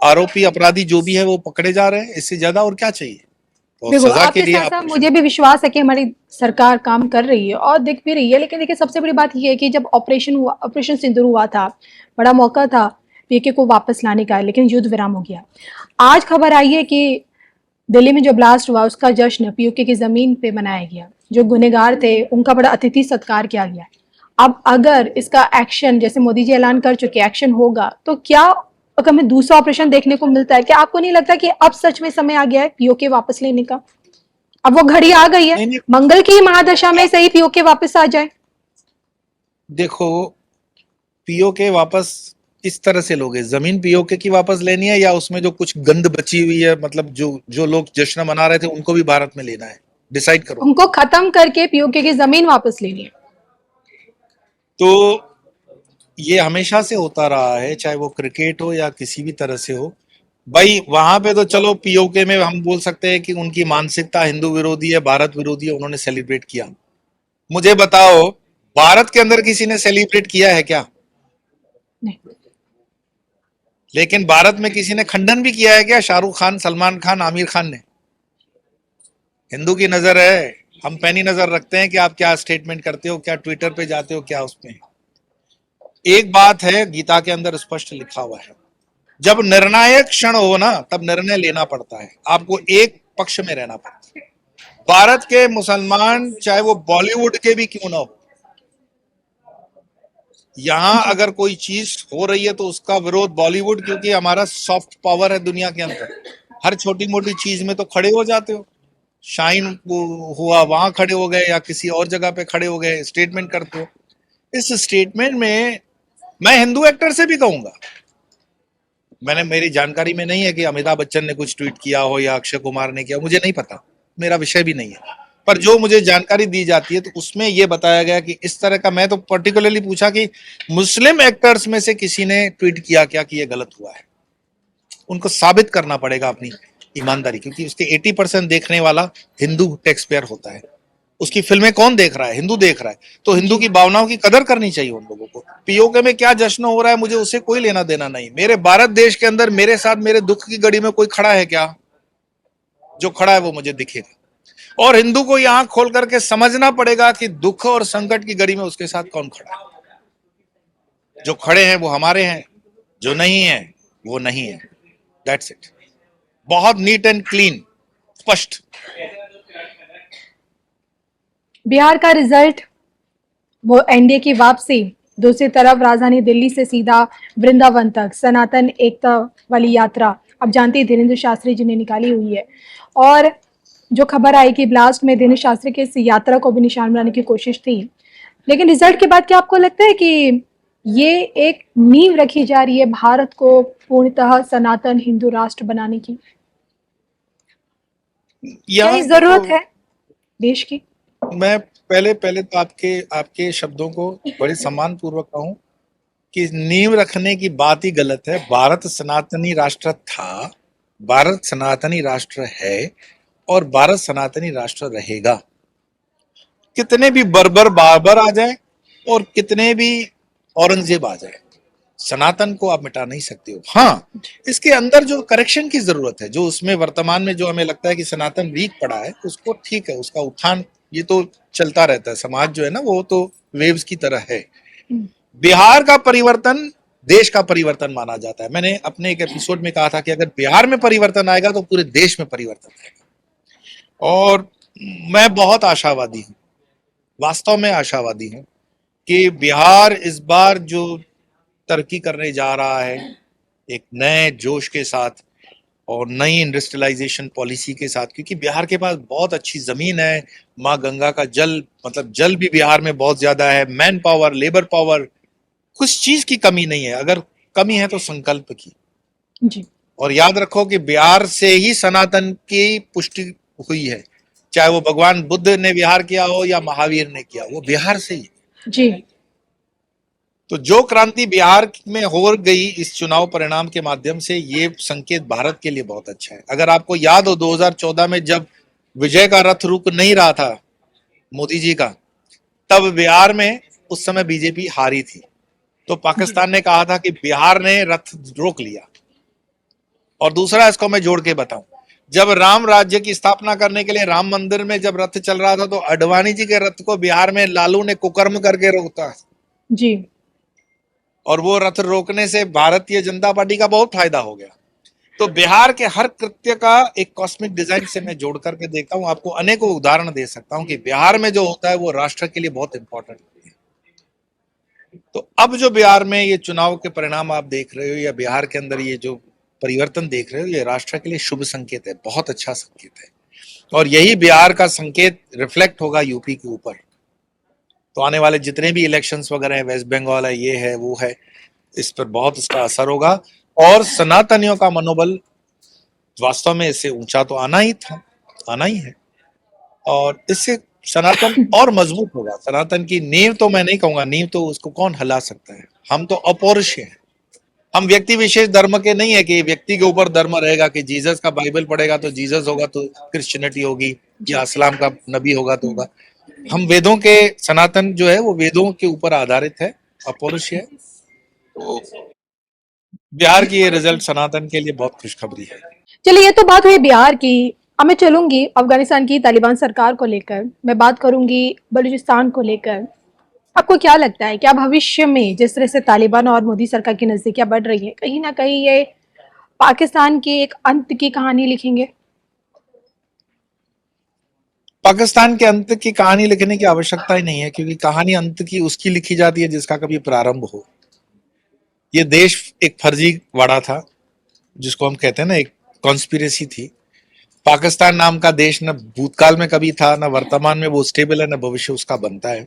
आरोपी अपराधी जो भी है वो पकड़े जा रहे हैं, इससे ज्यादा और क्या चाहिए? तो
देखो,
सजा के
आपके
लिए
साथ साथ मुझे भी विश्वास है कि हमारी सरकार काम कर रही है और दिख भी रही है। लेकिन देखिए, सबसे बड़ी बात यह है कि जब ऑपरेशन सिंदूर हुआ था, बड़ा मौका था पीके को वापस लाने का, लेकिन युद्ध विराम हो गया। आज खबर आई है कि दिल्ली में जो ब्लास्ट हुआ उसका जश्न पीओके की जमीन पे मनाया गया। जो गुनहगार थे उनका बड़ा अतिथि सत्कार किया गया। अब अगर इसका एक्शन, जैसे मोदी जी ऐलान कर चुके, एक्शन होगा, तो क्या अगर हमें दूसरा ऑपरेशन देखने को मिलता है? क्या आपको नहीं लगता कि अब सच में समय आ गया है पीओके वापस लेने का? अब वो घड़ी आ गई है, मंगल की महादशा में सही पीओके वापस आ जाए।
देखो, पीओके वापस इस तरह से लोगे, जमीन पीओके की वापस लेनी है या उसमें जो कुछ गंद बची हुई है, मतलब जो जो लोग जश्न मना रहे थे उनको भी भारत में लेना है? डिसाइड करो।
उनको खत्म करके पीओके की जमीन वापस लेनी है।
तो ये हमेशा से होता रहा है, चाहे वो क्रिकेट हो या किसी भी तरह से हो भाई। वहां पे तो चलो पीओके में हम बोल सकते हैं कि उनकी मानसिकता हिंदू विरोधी है, भारत विरोधी है, उन्होंने सेलिब्रेट किया। मुझे बताओ, भारत के अंदर किसी ने सेलिब्रेट किया है क्या?
नहीं।
लेकिन भारत में किसी ने खंडन भी किया है क्या? शाहरुख खान, सलमान खान, आमिर खान ने? हिंदू की नजर है, हम पैनी नजर रखते हैं कि आप क्या स्टेटमेंट करते हो, क्या ट्विटर पे जाते हो, क्या उसमें। एक बात है, गीता के अंदर स्पष्ट लिखा हुआ है, जब निर्णायक क्षण हो ना, तब निर्णय लेना पड़ता है, आपको एक पक्ष में रहना पड़ता है। भारत के मुसलमान चाहे वो बॉलीवुड के भी क्यों ना हो, यहां
जी
अगर कोई चीज हो रही है तो उसका विरोध बॉलीवुड, क्योंकि हमारा सॉफ्ट पावर है दुनिया के अंदर, हर छोटी मोटी चीज में तो खड़े हो जाते हो। शाइन हुआ, वहां खड़े हो गए, या किसी और जगह पे खड़े हो गए, स्टेटमेंट करते हो। इस स्टेटमेंट में मैं हिंदू एक्टर से भी कहूंगा, मैंने, मेरी जानकारी में नहीं है कि अमिताभ बच्चन ने कुछ ट्वीट किया हो या अक्षय कुमार ने किया, मुझे नहीं पता, मेरा विषय भी नहीं है। पर जो मुझे जानकारी दी जाती है तो उसमें यह बताया गया कि इस तरह का, मैं तो पर्टिकुलरली पूछा कि मुस्लिम एक्टर्स में से किसी ने ट्वीट किया क्या कि यह गलत हुआ है। उनको साबित करना पड़ेगा अपनी ईमानदारी, क्योंकि उसके 80% देखने वाला हिंदू टैक्स पेयर होता है। उसकी फिल्में कौन देख रहा है? हिंदू देख रहा है। तो हिंदू
जी
की भावनाओं की कदर करनी चाहिए उन लोगों को। पीओके में क्या जश्न हो रहा है, मुझे उससे कोई लेना देना नहीं। मेरे भारत देश के अंदर मेरे साथ मेरे दुख की घड़ी में कोई खड़ा है क्या? जो खड़ा है वो मुझे दिखेगा, और हिंदू को यहां खोल करके समझना पड़ेगा कि दुख और संकट की घड़ी में उसके साथ कौन खड़ा है। जो खड़े हैं वो हमारे हैं, जो नहीं है वो नहीं है। That's it. बहुत नीट एंड क्लीन, स्पष्ट।
बिहार का रिजल्ट, वो एनडीए की वापसी, दूसरी तरफ राजधानी दिल्ली से सीधा वृंदावन तक सनातन एकता वाली यात्रा आप जानते ही धीरेन्द्र शास्त्री जी ने निकाली हुई है। और जो खबर आई कि ब्लास्ट में धीरेन्द्र शास्त्री के इस यात्रा को भी निशान बनाने की कोशिश थी, लेकिन रिजल्ट के बाद क्या आपको लगता है कि ये एक नींव रखी जा रही है भारत को पूर्णतः सनातन हिंदू राष्ट्र बनाने की? क्या ये
यहाँ देखो,
जरूरत है देश की?
मैं पहले पहले तो आपके आपके शब्दों को बड़े सम्मान पूर्वक कहूं कि नींव रखने की बात ही गलत है। भारत सनातनी राष्ट्र था, भारत सनातनी राष्ट्र है, और भारत सनातनी राष्ट्र रहेगा। कितने भी बर्बर बाबर आ जाए और कितने भी औरंगजेब आ जाए, सनातन को आप मिटा नहीं सकते हो। हाँ, इसके अंदर जो करेक्शन की जरूरत है, जो उसमें वर्तमान में जो हमें लगता है कि सनातन वीक पड़ा है, उसको ठीक है, उसका उत्थान ये तो चलता रहता है। समाज जो है ना, वो तो वेव्स की तरह है। बिहार का परिवर्तन देश का परिवर्तन माना जाता है। मैंने अपने एक एपिसोड में कहा था कि अगर बिहार में परिवर्तन आएगा तो पूरे देश में परिवर्तन आएगा। और मैं बहुत आशावादी हूं, वास्तव में आशावादी हूं कि बिहार इस बार जो तरक्की करने जा रहा है, एक नए जोश के साथ और नई इंडस्ट्रियलाइजेशन पॉलिसी के साथ, क्योंकि बिहार के पास बहुत अच्छी जमीन है, माँ गंगा का जल, मतलब जल भी बिहार में बहुत ज्यादा है, मैन पावर, लेबर पावर, कुछ चीज की कमी नहीं है। अगर कमी है तो संकल्प की।
जी
और याद रखो कि बिहार से ही सनातन की पुष्टि हुई है, चाहे वो भगवान बुद्ध ने विहार किया हो या महावीर ने किया, वो बिहार से ही।
जी
तो जो क्रांति बिहार में हो गई इस चुनाव परिणाम के माध्यम से, ये संकेत भारत के लिए बहुत अच्छा है। अगर आपको याद हो 2014 में जब विजय का रथ रुक नहीं रहा था मोदी जी का, तब बिहार में उस समय बीजेपी हारी थी, तो पाकिस्तान ने कहा था कि बिहार ने रथ रोक लिया। और दूसरा, इसको मैं जोड़ के बताऊं, जब राम राज्य की स्थापना करने के लिए राम मंदिर में जब रथ चल रहा था, तो अडवाणी जी के रथ को बिहार में लालू ने कुकर्म करके रोकता,
जी
और वो रथ रोकने से भारतीय जनता पार्टी का बहुत फायदा हो गया। तो बिहार के हर कृत्य का एक कॉस्मिक डिजाइन से मैं जोड़ करके देखता हूं, आपको अनेकों उदाहरण दे सकता हूं कि बिहार में जो होता है वो राष्ट्र के लिए बहुत इंपॉर्टेंट है। तो अब जो बिहार में ये चुनाव के परिणाम आप देख रहे हो, या बिहार के अंदर ये जो परिवर्तन देख रहे हो, ये राष्ट्र के लिए शुभ संकेत है, बहुत अच्छा संकेत है। और यही बिहार का संकेत रिफ्लेक्ट होगा यूपी के ऊपर। तो आने वाले जितने भी इलेक्शंस वगैरह है, वेस्ट बंगाल है, ये है वो है, इस पर बहुत इसका असर होगा। और सनातनियों का मनोबल वास्तव में इससे ऊंचा तो आना ही था, आना ही है, और इससे सनातन और मजबूत होगा। सनातन की नींव तो मैं नहीं कहूंगा, नींव तो उसको कौन हिला सकता है, हम तो अपौरुषीय हैं। हम व्यक्ति विशेष धर्म के नहीं है कि व्यक्ति के ऊपर धर्म रहेगा, कि जीसस का बाइबल पढ़ेगा तो जीसस होगा, तो क्रिश्चियनिटी होगी, या इस्लाम का नबी होगा तो होगा। हम वेदों के, सनातन जो है वो वेदों के ऊपर आधारित है, अपौरुषीय है। तो बिहार की ये रिजल्ट सनातन के लिए बहुत खुशखबरी है।
चलिए, ये तो बात हुई बिहार की। अब मैं चलूंगी अफगानिस्तान की तालिबान सरकार को लेकर, मैं बात करूंगी बलूचिस्तान को लेकर। आपको क्या लगता है, क्या भविष्य में जिस तरह से तालिबान और मोदी सरकार की नजदीकियां बढ़ रही है, कहीं ना कहीं ये पाकिस्तान की एक अंत की कहानी लिखेंगे?
पाकिस्तान के अंत की कहानी लिखने की आवश्यकता ही नहीं है, क्योंकि कहानी अंत की उसकी लिखी जाती है जिसका कभी प्रारंभ हो। ये देश एक फर्जीवाड़ा था, जिसको हम कहते हैं ना, एक कॉन्स्पिरेसी थी। पाकिस्तान नाम का देश न भूतकाल में कभी था, न वर्तमान में वो स्टेबल है, न भविष्य उसका बनता है।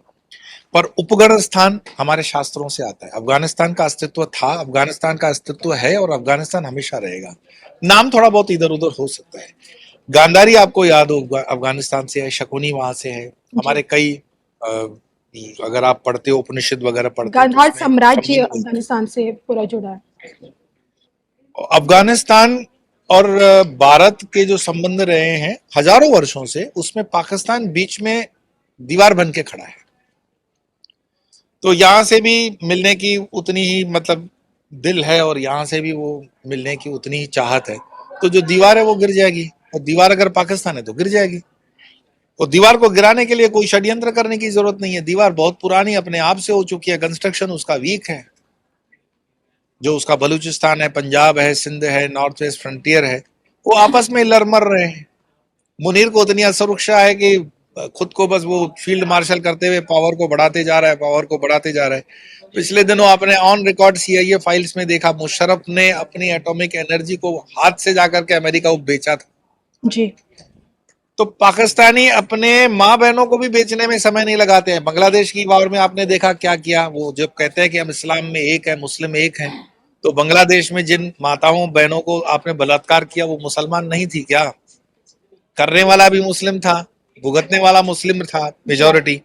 पर उपगण स्थान हमारे शास्त्रों से आता है। अफगानिस्तान का अस्तित्व था, अफगानिस्तान का अस्तित्व है, और अफगानिस्तान हमेशा रहेगा। नाम थोड़ा बहुत इधर उधर हो सकता है। गांधारी आपको याद हो, अफगानिस्तान से है। शकुनी वहां से है।
जी।
हमारे कई अगर आप पढ़ते हो, उपनिषद वगैरह पढ़ते हो, तो
गांधार
उसमें
साम्राज्य
शकुनी बोलते
अफगानिस्तान से पूरा जुड़ा है।
हैं। अफगानिस्तान और भारत के जो संबंध रहे हैं हजारों वर्षों से, उसमें पाकिस्तान बीच में दीवार बन के खड़ा है। तो यहाँ से भी मिलने की उतनी ही मतलब दिल है, और यहाँ से भी वो मिलने की उतनी ही चाहत है। तो जो दीवार है वो गिर जाएगी, और दीवार अगर पाकिस्तान है तो गिर जाएगी। और दीवार को गिराने के लिए कोई षड्यंत्र करने की जरूरत नहीं है। दीवार बहुत पुरानी अपने आप से हो चुकी है, कंस्ट्रक्शन उसका वीक है। जो उसका बलूचिस्तान है, पंजाब है, सिंध है, नॉर्थ वेस्ट फ्रंटियर है, वो आपस में लड़मर रहे हैं। मुनीर को उतनी असुरक्षा है कि खुद को बस वो फील्ड मार्शल करते हुए पावर को बढ़ाते जा रहा है, पावर को बढ़ाते जा रहा है। पिछले दिनों आपने ऑन रिकॉर्ड सीआईए फाइल्स में देखा, मुशर्रफ ने अपनी एटॉमिक एनर्जी को हाथ से जाकर के अमेरिका को बेचा था।
जी।
तो पाकिस्तानी अपने माँ बहनों को भी बेचने में समय नहीं लगाते हैं। बांग्लादेश की वार में आपने देखा क्या किया। वो जब कहते हैं कि हम इस्लाम में एक है, मुस्लिम एक हैं, तो बांग्लादेश में जिन माताओं बहनों को आपने बलात्कार किया, वो मुसलमान नहीं थी क्या? करने वाला भी मुस्लिम था, भुगतने वाला मुस्लिम था,
जी।
मेजोरिटी।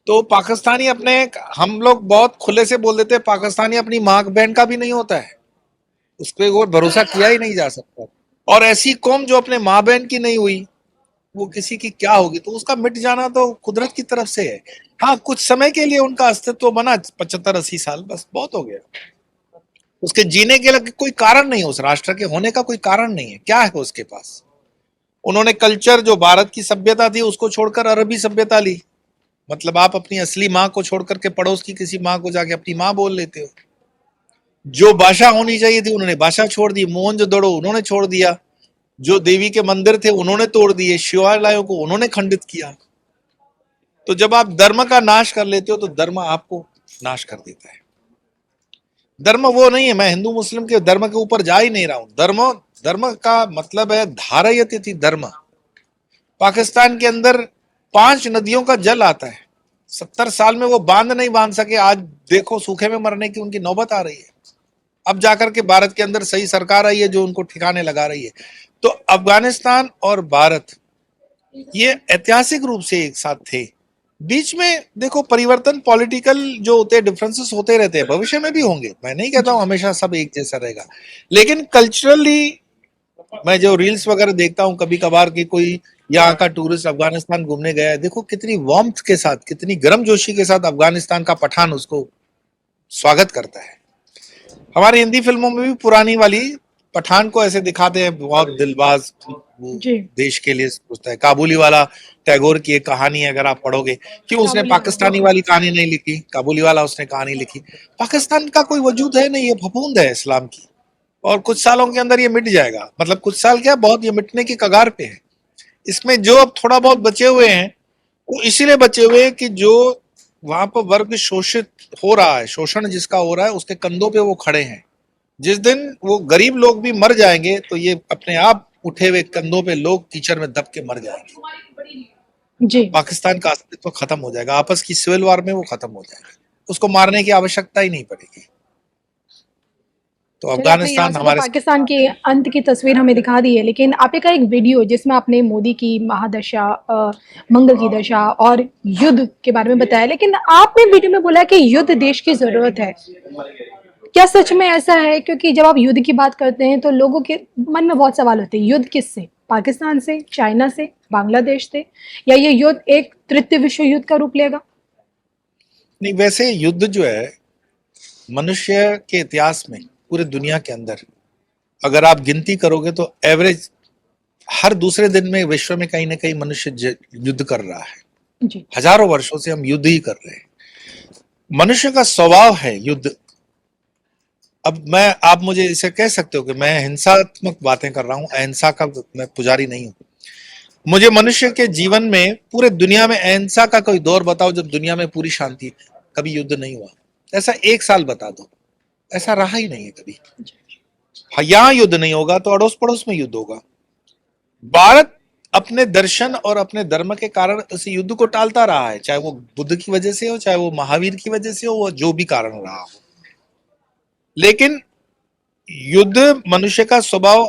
तो पाकिस्तानी अपने, हम लोग बहुत खुले से बोल देते हैं, पाकिस्तानी अपनी माँ बहन का भी नहीं होता है। उस पर वो भरोसा किया ही नहीं जा सकता। और ऐसी कौम जो अपने माँ बहन की नहीं हुई, वो किसी की क्या होगी? तो उसका मिट जाना तो कुदरत की तरफ से है। हाँ, कुछ समय के लिए उनका अस्तित्व बना, 75-80 साल, बस बहुत हो गया। उसके जीने के लिए कोई कारण नहीं है, उस राष्ट्र के होने का कोई कारण नहीं है। क्या है उसके पास? उन्होंने कल्चर, जो भारत की सभ्यता थी, उसको छोड़कर अरबी सभ्यता ली। मतलब आप अपनी असली माँ को छोड़कर के पड़ोस की किसी माँ को जाके अपनी माँ बोल लेते हो। जो भाषा होनी चाहिए थी उन्होंने भाषा छोड़ दी। मोहनजोदड़ो उन्होंने छोड़ दिया। जो देवी के मंदिर थे उन्होंने तोड़ दिए, शिवालयों को उन्होंने खंडित किया। तो जब आप धर्म का नाश कर लेते हो, तो धर्म आपको नाश कर देता है। धर्म वो नहीं है, मैं हिंदू मुस्लिम के धर्म के ऊपर जा ही नहीं रहा हूं। धर्म, धर्म का मतलब है धारयति धर्म। पाकिस्तान के अंदर 5 नदियों का जल आता है। 70 साल में वो बांध नहीं बांध सके, आज देखो सूखे में मरने की उनकी नौबत आ रही है। अब जाकर के भारत के अंदर सही सरकार आई है जो उनको ठिकाने लगा रही है। तो अफगानिस्तान और भारत ये ऐतिहासिक रूप से एक साथ थे। बीच में देखो परिवर्तन, पॉलिटिकल जो होते हैं, डिफरेंसेस होते रहते हैं, भविष्य में भी होंगे। मैं नहीं कहता हूं हमेशा सब एक जैसा रहेगा, लेकिन कल्चरली मैं जो रील्स वगैरह देखता हूँ कभी कभार की, कोई यहाँ का टूरिस्ट अफगानिस्तान घूमने गया है, देखो कितनी वार्मथ के साथ, कितनी गर्मजोशी के साथ अफगानिस्तान का पठान उसको स्वागत करता है। हमारी हिंदी फिल्मों में भी पुरानी वाली पठान को ऐसे दिखाते हैं, बहुत दिलबाज, वो
जी।
देश के लिए सोचता है। काबुली वाला, टैगोर की एक कहानी है, अगर आप पढ़ोगे, क्यों उसने
काबुली वाला,
पाकिस्तानी वाली कहानी नहीं लिखी? काबुली वाला उसने कहानी लिखी। पाकिस्तान का कोई वजूद है नहीं, ये फफूंद है इस्लाम की। और कुछ सालों के अंदर ये मिट जाएगा। मतलब कुछ साल क्या, बहुत, ये मिटने की कगार पे है। इसमें जो अब थोड़ा बहुत बचे हुए हैं, वो इसीलिए बचे हुए हैं कि जो वहां पर वर्ग शोषित हो रहा है, शोषण जिसका हो रहा है, उसके कंधों पे वो खड़े हैं। जिस दिन वो गरीब लोग भी मर जाएंगे, तो ये अपने आप उठे हुए कंधों पे लोग कीचड़ में दब के मर जाएंगे।
जी।
पाकिस्तान का अस्तित्व खत्म हो जाएगा, आपस की सिविल वार में वो खत्म हो जाएगा। उसको मारने की आवश्यकता ही नहीं पड़ेगी। तो
चलिए, आपने यहाँ
अफगानिस्तान
से तो
हमारे,
पाकिस्तान के अंत की तस्वीर हमें दिखा दी है, लेकिन आपने का एक वीडियो जिसमें आपने मोदी की महादशा, मंगल की दशा और युद्ध के बारे में बताया, लेकिन आपने वीडियो में बोला कि युद्ध देश की जरूरत है। क्या सच में ऐसा है? क्योंकि जब आप युद्ध की बात करते हैं तो लोगों के मन में बहुत सवाल होते हैं, युद्ध किससे? पाकिस्तान से, चाइना से, बांग्लादेश से, या ये युद्ध एक तृतीय विश्व युद्ध का रूप लेगा?
नहीं, वैसे युद्ध जो है मनुष्य के इतिहास में पूरे दुनिया के अंदर अगर आप गिनती करोगे तो एवरेज हर दूसरे दिन में विश्व में कहीं ना कहीं मनुष्य युद्ध कर रहा है।
जी
हजारों वर्षों से हम युद्ध ही कर रहे हैं। मनुष्य का स्वभाव है युद्ध। अब आप मुझे इसे कह सकते हो कि मैं हिंसात्मक बातें कर रहा हूं, अहिंसा का मैं पुजारी नहीं हूं। मुझे मनुष्य के जीवन में पूरे दुनिया में अहिंसा का कोई दौर बताओ जब दुनिया में पूरी शांति, कभी युद्ध नहीं हुआ। ऐसा एक साल बता दो, ऐसा रहा ही नहीं है कभी। हाँ, यहां युद्ध नहीं होगा तो अड़ोस पड़ोस में युद्ध होगा। भारत अपने दर्शन और अपने धर्म के कारण इस युद्ध को टालता रहा है, चाहे वो बुद्ध की वजह से हो, चाहे वो महावीर की वजह से हो, वो जो भी कारण रहा हो। लेकिन युद्ध मनुष्य का स्वभाव,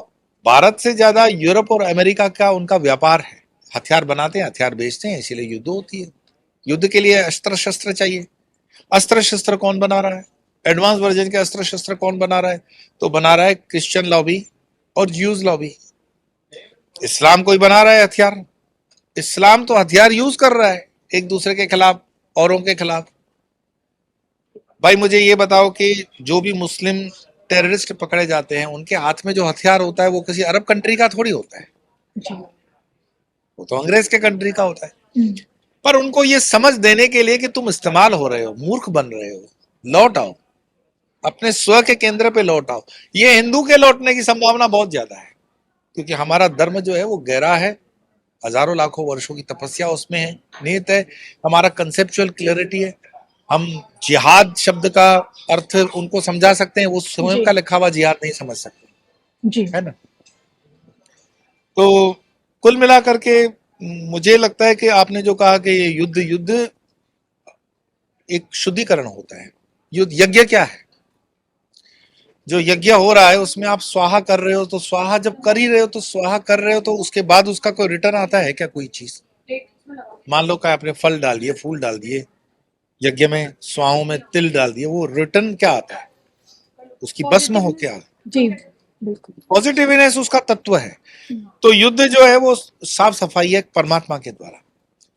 भारत से ज्यादा यूरोप और अमेरिका का उनका व्यापार है। हथियार बनाते हैं, हथियार बेचते हैं, इसीलिए युद्ध होती है। युद्ध के लिए अस्त्र शस्त्र चाहिए। अस्त्र शस्त्र कौन बना रहा है? एडवांस वर्जन के अस्त्र शस्त्र कौन बना रहा है? तो बना रहा है क्रिश्चियन लॉबी और ज्यूज लॉबी। इस्लाम कोई बना रहा है हथियार? इस्लाम तो हथियार यूज कर रहा है एक दूसरे के खिलाफ, औरों के खिलाफ। भाई मुझे ये बताओ कि जो भी मुस्लिम टेररिस्ट पकड़े जाते हैं उनके हाथ में जो हथियार होता है वो किसी अरब कंट्री का थोड़ी होता है,
जी
वो तो अंग्रेज के कंट्री का होता है। पर उनको ये समझ देने के लिए कि तुम इस्तेमाल हो रहे हो, मूर्ख बन रहे हो, लौट आओ, अपने स्व के केंद्र पे लौट आओ। ये हिंदू के लौटने की संभावना बहुत ज्यादा है, क्योंकि हमारा धर्म जो है वो गहरा है, हजारों लाखों वर्षों की तपस्या उसमें है, निहित है। हमारा कंसेप्चुअल क्लैरिटी है। हम जिहाद शब्द का अर्थ उनको समझा सकते हैं, वो स्वयं
जी
का लिखा हुआ जिहाद नहीं समझ सकते,
जी
है ना। तो कुल मिलाकर के मुझे लगता है कि आपने जो कहा कि ये युद्ध युद्ध एक शुद्धिकरण होता है। युद्ध यज्ञ क्या है? जो यज्ञ हो रहा है उसमें आप स्वाहा कर रहे हो, तो स्वाहा जब कर ही रहे हो तो स्वाहा कर रहे हो, तो उसके बाद उसका कोई रिटर्न आता है क्या? कोई चीज मान लो कि आपने फल डाल दिए, फूल डाल दिए यज्ञ में, स्वाहों में तिल डाल दिए, वो रिटर्न क्या आता है? उसकी भस्म हो क्या?
जी बिल्कुल
पॉजिटिवनेस उसका तत्व है। तो युद्ध जो है वो साफ सफाई है परमात्मा के द्वारा।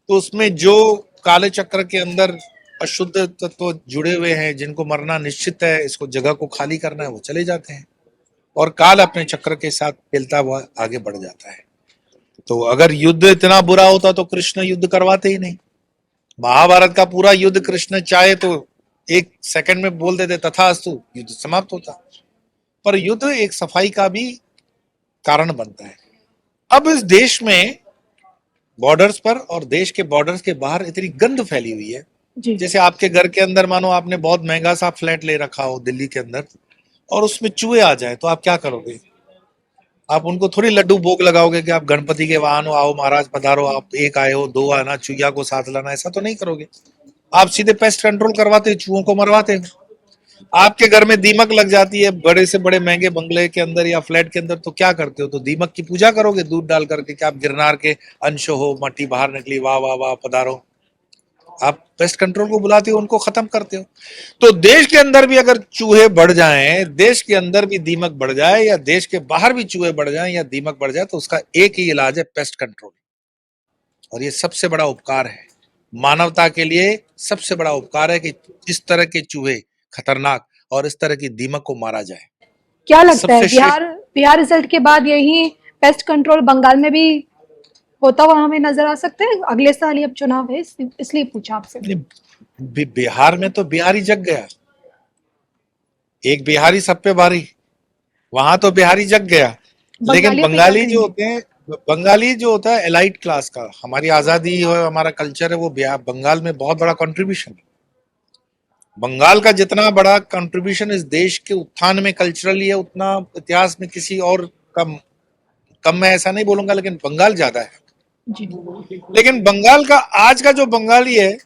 तो उसमें जो काले चक्र के अंदर अशुद्ध तत्व जुड़े हुए हैं, जिनको मरना निश्चित है, इसको जगह को खाली करना है, वो चले जाते हैं और काल अपने चक्र के साथ खेलता हुआ आगे बढ़ जाता है। तो अगर युद्ध इतना बुरा होता तो कृष्ण युद्ध करवाते ही नहीं। महाभारत का पूरा युद्ध कृष्ण चाहे तो एक सेकंड में बोल देते तथास्तु, युद्ध समाप्त होता। पर युद्ध एक सफाई का भी कारण बनता है। अब इस देश में बॉर्डर्स पर और देश के बॉर्डर्स के बाहर इतनी गंद फैली हुई है।
जी
जैसे आपके घर के अंदर मानो आपने बहुत महंगा सा फ्लैट ले रखा हो दिल्ली के अंदर, और उसमें चूहे आ जाए तो आप क्या करोगे? आप उनको थोड़ी लड्डू भोग लगाओगे कि आप गणपति के वाहन हो, आओ महाराज पधारो, आप एक आए हो, दो आना, चूहिया को साथ लाना, ऐसा तो नहीं करोगे। आप सीधे पेस्ट कंट्रोल करवाते, चूहों को मरवाते हो। आपके घर में दीमक लग जाती है बड़े से बड़े महंगे बंगले के अंदर या फ्लैट के अंदर, तो क्या करते हो? तो दीमक की पूजा करोगे दूध डाल करके कि आप गिरनार के अंश हो, मट्टी बाहर निकली, वाह वाह वाह पधारो। आप पेस्ट कंट्रोल को बुलाते हो, उनको खत्म करते हो। तो देश के अंदर भी अगर चूहे बढ़ जाएं, देश के अंदर भी दीमक बढ़ जाए, या देश के बाहर भी चूहे बढ़ जाएं या दीमक बढ़ जाए, तो उसका एक ही इलाज है, पेस्ट कंट्रोल। और ये सबसे बड़ा उपकार है मानवता के लिए, सबसे बड़ा उपकार है कि इस तरह के चूहे खतरनाक और इस तरह की दीमक को मारा जाए।
क्या लगता है
सबसे श्रेष्ठ।
बिहार बिहार रिजल्ट के बाद यही पेस्ट कंट्रोल बंगाल में भी होता हुआ हमें नजर आ सकता है? अगले साल ही अब चुनाव है, इसलिए पूछा आपसे।
बिहार में तो बिहारी जग गया, एक बिहारी सब पे भारी, वहां तो बिहारी जग गया। लेकिन
बंगालियों पे क्या
बंगाली जो
कहेंगे?
होते हैं, बंगाली जो होता है एलाइट क्लास का, हमारी आजादी और हमारा कल्चर है, वो बंगाल में बहुत बड़ा कंट्रीब्यूशन है। बंगाल का जितना बड़ा कंट्रीब्यूशन इस देश के उत्थान में कल्चरली है, उतना इतिहास में किसी और कम कम मैं ऐसा नहीं बोलूंगा, लेकिन बंगाल ज्यादा है।
जी
लेकिन बंगाल का आज का जो बंगाली है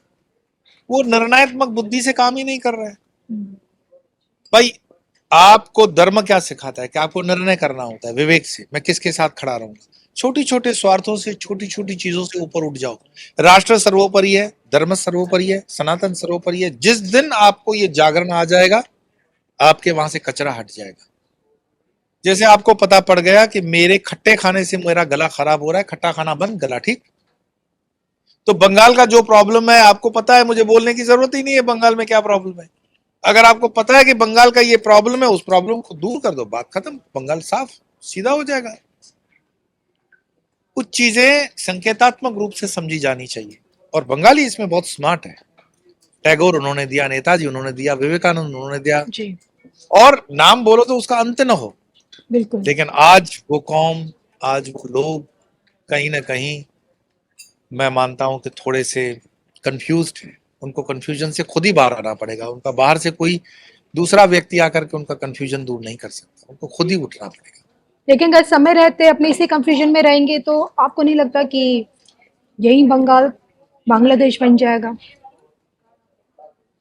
वो निर्णयात्मक बुद्धि से काम ही नहीं कर रहा है। भाई आपको धर्म क्या सिखाता है कि आपको निर्णय करना होता है विवेक से, मैं किसके साथ खड़ा रहूंगा। छोटी छोटे स्वार्थों से, छोटी छोटी चीजों से ऊपर उठ जाओ। राष्ट्र सर्वोपरि है, धर्म सर्वोपरि है, सनातन सर्वोपरि है। जिस दिन आपको ये जागरण आ जाएगा, आपके वहां से कचरा हट जाएगा। जैसे आपको पता पड़ गया कि मेरे खट्टे खाने से मेरा गला खराब हो रहा है, खट्टा खाना बंद, गला ठीक। तो बंगाल का जो प्रॉब्लम है आपको पता है, मुझे बोलने की जरूरत ही नहीं है बंगाल में क्या प्रॉब्लम है। अगर आपको पता है कि बंगाल का ये प्रॉब्लम है, उस प्रॉब्लम को दूर कर दो, बात खत्म, बंगाल साफ सीधा हो जाएगा। कुछ चीजें संकेतात्मक रूप से समझी जानी चाहिए, और बंगाली इसमें बहुत स्मार्ट है। टैगोर उन्होंने दिया, नेताजी उन्होंने दिया, विवेकानंद उन्होंने दिया,
जी
और नाम बोलो तो उसका अंत न हो।
बिल्कुल।
लेकिन आज वो कौम, आज वो लोग कहीं ना कहीं, मैं मानता हूं कि थोड़े से कंफ्यूज्ड हैं। उनको कंफ्यूजन से खुद ही बाहर आना पड़ेगा। उनका बाहर से कोई दूसरा व्यक्ति आकर के उनका कंफ्यूजन दूर नहीं कर सकता, उनको खुद ही उठना पड़ेगा।
लेकिन अगर समय रहते अपने इसी कंफ्यूजन में रहेंगे तो आपको नहीं लगता कि यही बंगाल बांग्लादेश बन जाएगा,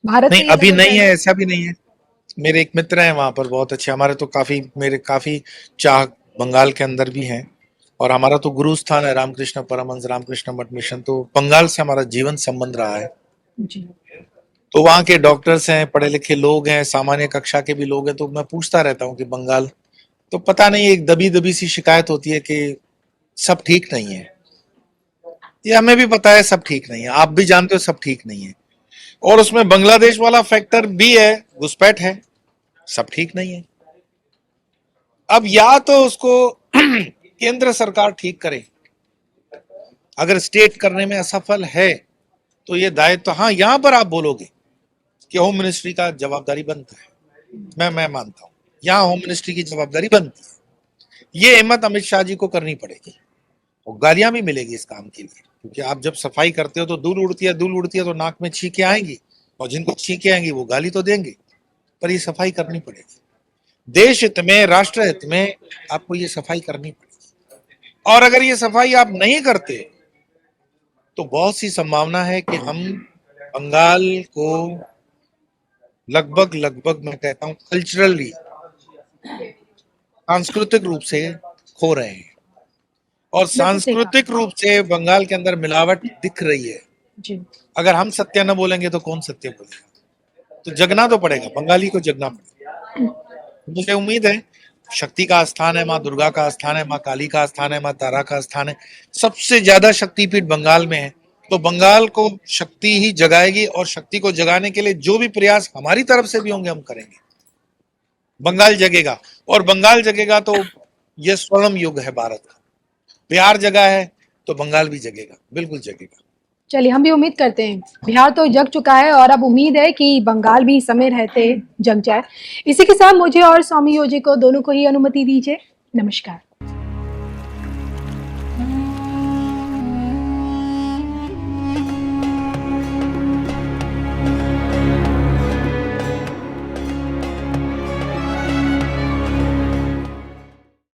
भारत
नहीं,
से ही अलग
अभी
हो
नहीं है,
जाएगा?
ऐसा भी नहीं है। मेरे एक मित्र हैं वहां पर, बहुत अच्छे, हमारे तो काफी, मेरे काफी चाह बंगाल के अंदर भी हैं। और हमारा तो गुरु स्थान है रामकृष्ण परमहंस रामकृष्ण मठ मिशन, तो बंगाल से हमारा जीवन संबंध रहा है।
जी
तो वहाँ के डॉक्टर्स हैं, पढ़े लिखे लोग हैं, सामान्य कक्षा के भी लोग हैं, तो मैं पूछता रहता हूँ कि बंगाल, तो पता नहीं एक दबी दबी सी शिकायत होती है कि सब ठीक नहीं है। ये हमें भी पता है सब ठीक नहीं है, आप भी जानते हो सब ठीक नहीं है, और उसमें बांग्लादेश वाला फैक्टर भी है, घुसपैठ है, सब ठीक नहीं है। अब या तो उसको केंद्र सरकार ठीक करे, अगर स्टेट करने में असफल है तो ये दायित्व, तो हाँ, यहां पर आप बोलोगे कि होम मिनिस्ट्री का जवाबदारी बनता है, मैं मानता हूं यहां होम मिनिस्ट्री की जवाबदारी बनती है। ये हिम्मत अमित शाह जी को करनी पड़ेगी, और गालियां भी मिलेगी इस काम के लिए, क्योंकि आप जब सफाई करते हो तो धूल उड़ती है, धूल उड़ती है तो नाक में छींकें आएंगी, और जिनको छींकें आएंगी वो गाली तो देंगे, पर ये सफाई करनी पड़ेगी। देश हित में, राष्ट्र हित में आपको ये सफाई करनी पड़ेगी। और अगर ये सफाई आप नहीं करते तो बहुत सी संभावना है कि हम बंगाल को लगभग लगभग, मैं कहता हूं कल्चरली, सांस्कृतिक रूप से खो रहे हैं। और
बिल्कुल सही कहा।
सांस्कृतिक रूप से बंगाल के अंदर मिलावट दिख रही है।
जी
अगर हम सत्य न बोलेंगे तो कौन सत्य बोलेगा? तो जगना तो पड़ेगा, बंगाली को जगना पड़ेगा। मुझे उम्मीद है, शक्ति का स्थान है, माँ दुर्गा का स्थान है, माँ काली का स्थान है, माँ तारा का स्थान है, सबसे ज्यादा शक्तिपीठ बंगाल में है। तो बंगाल को शक्ति ही जगाएगी, और शक्ति को जगाने के लिए जो भी प्रयास हमारी तरफ से भी होंगे हम करेंगे। बंगाल जगेगा, और बंगाल जगेगा तो यह स्वर्णिम युग है भारत का। बिहार जगा है तो बंगाल भी जगेगा, बिल्कुल जगेगा।
चलिए, हम भी उम्मीद करते हैं। बिहार तो जग चुका है और अब उम्मीद है कि बंगाल भी समय रहते जग जाए। इसी के साथ मुझे और स्वामी योजी को दोनों को ही अनुमति दीजिए। नमस्कार।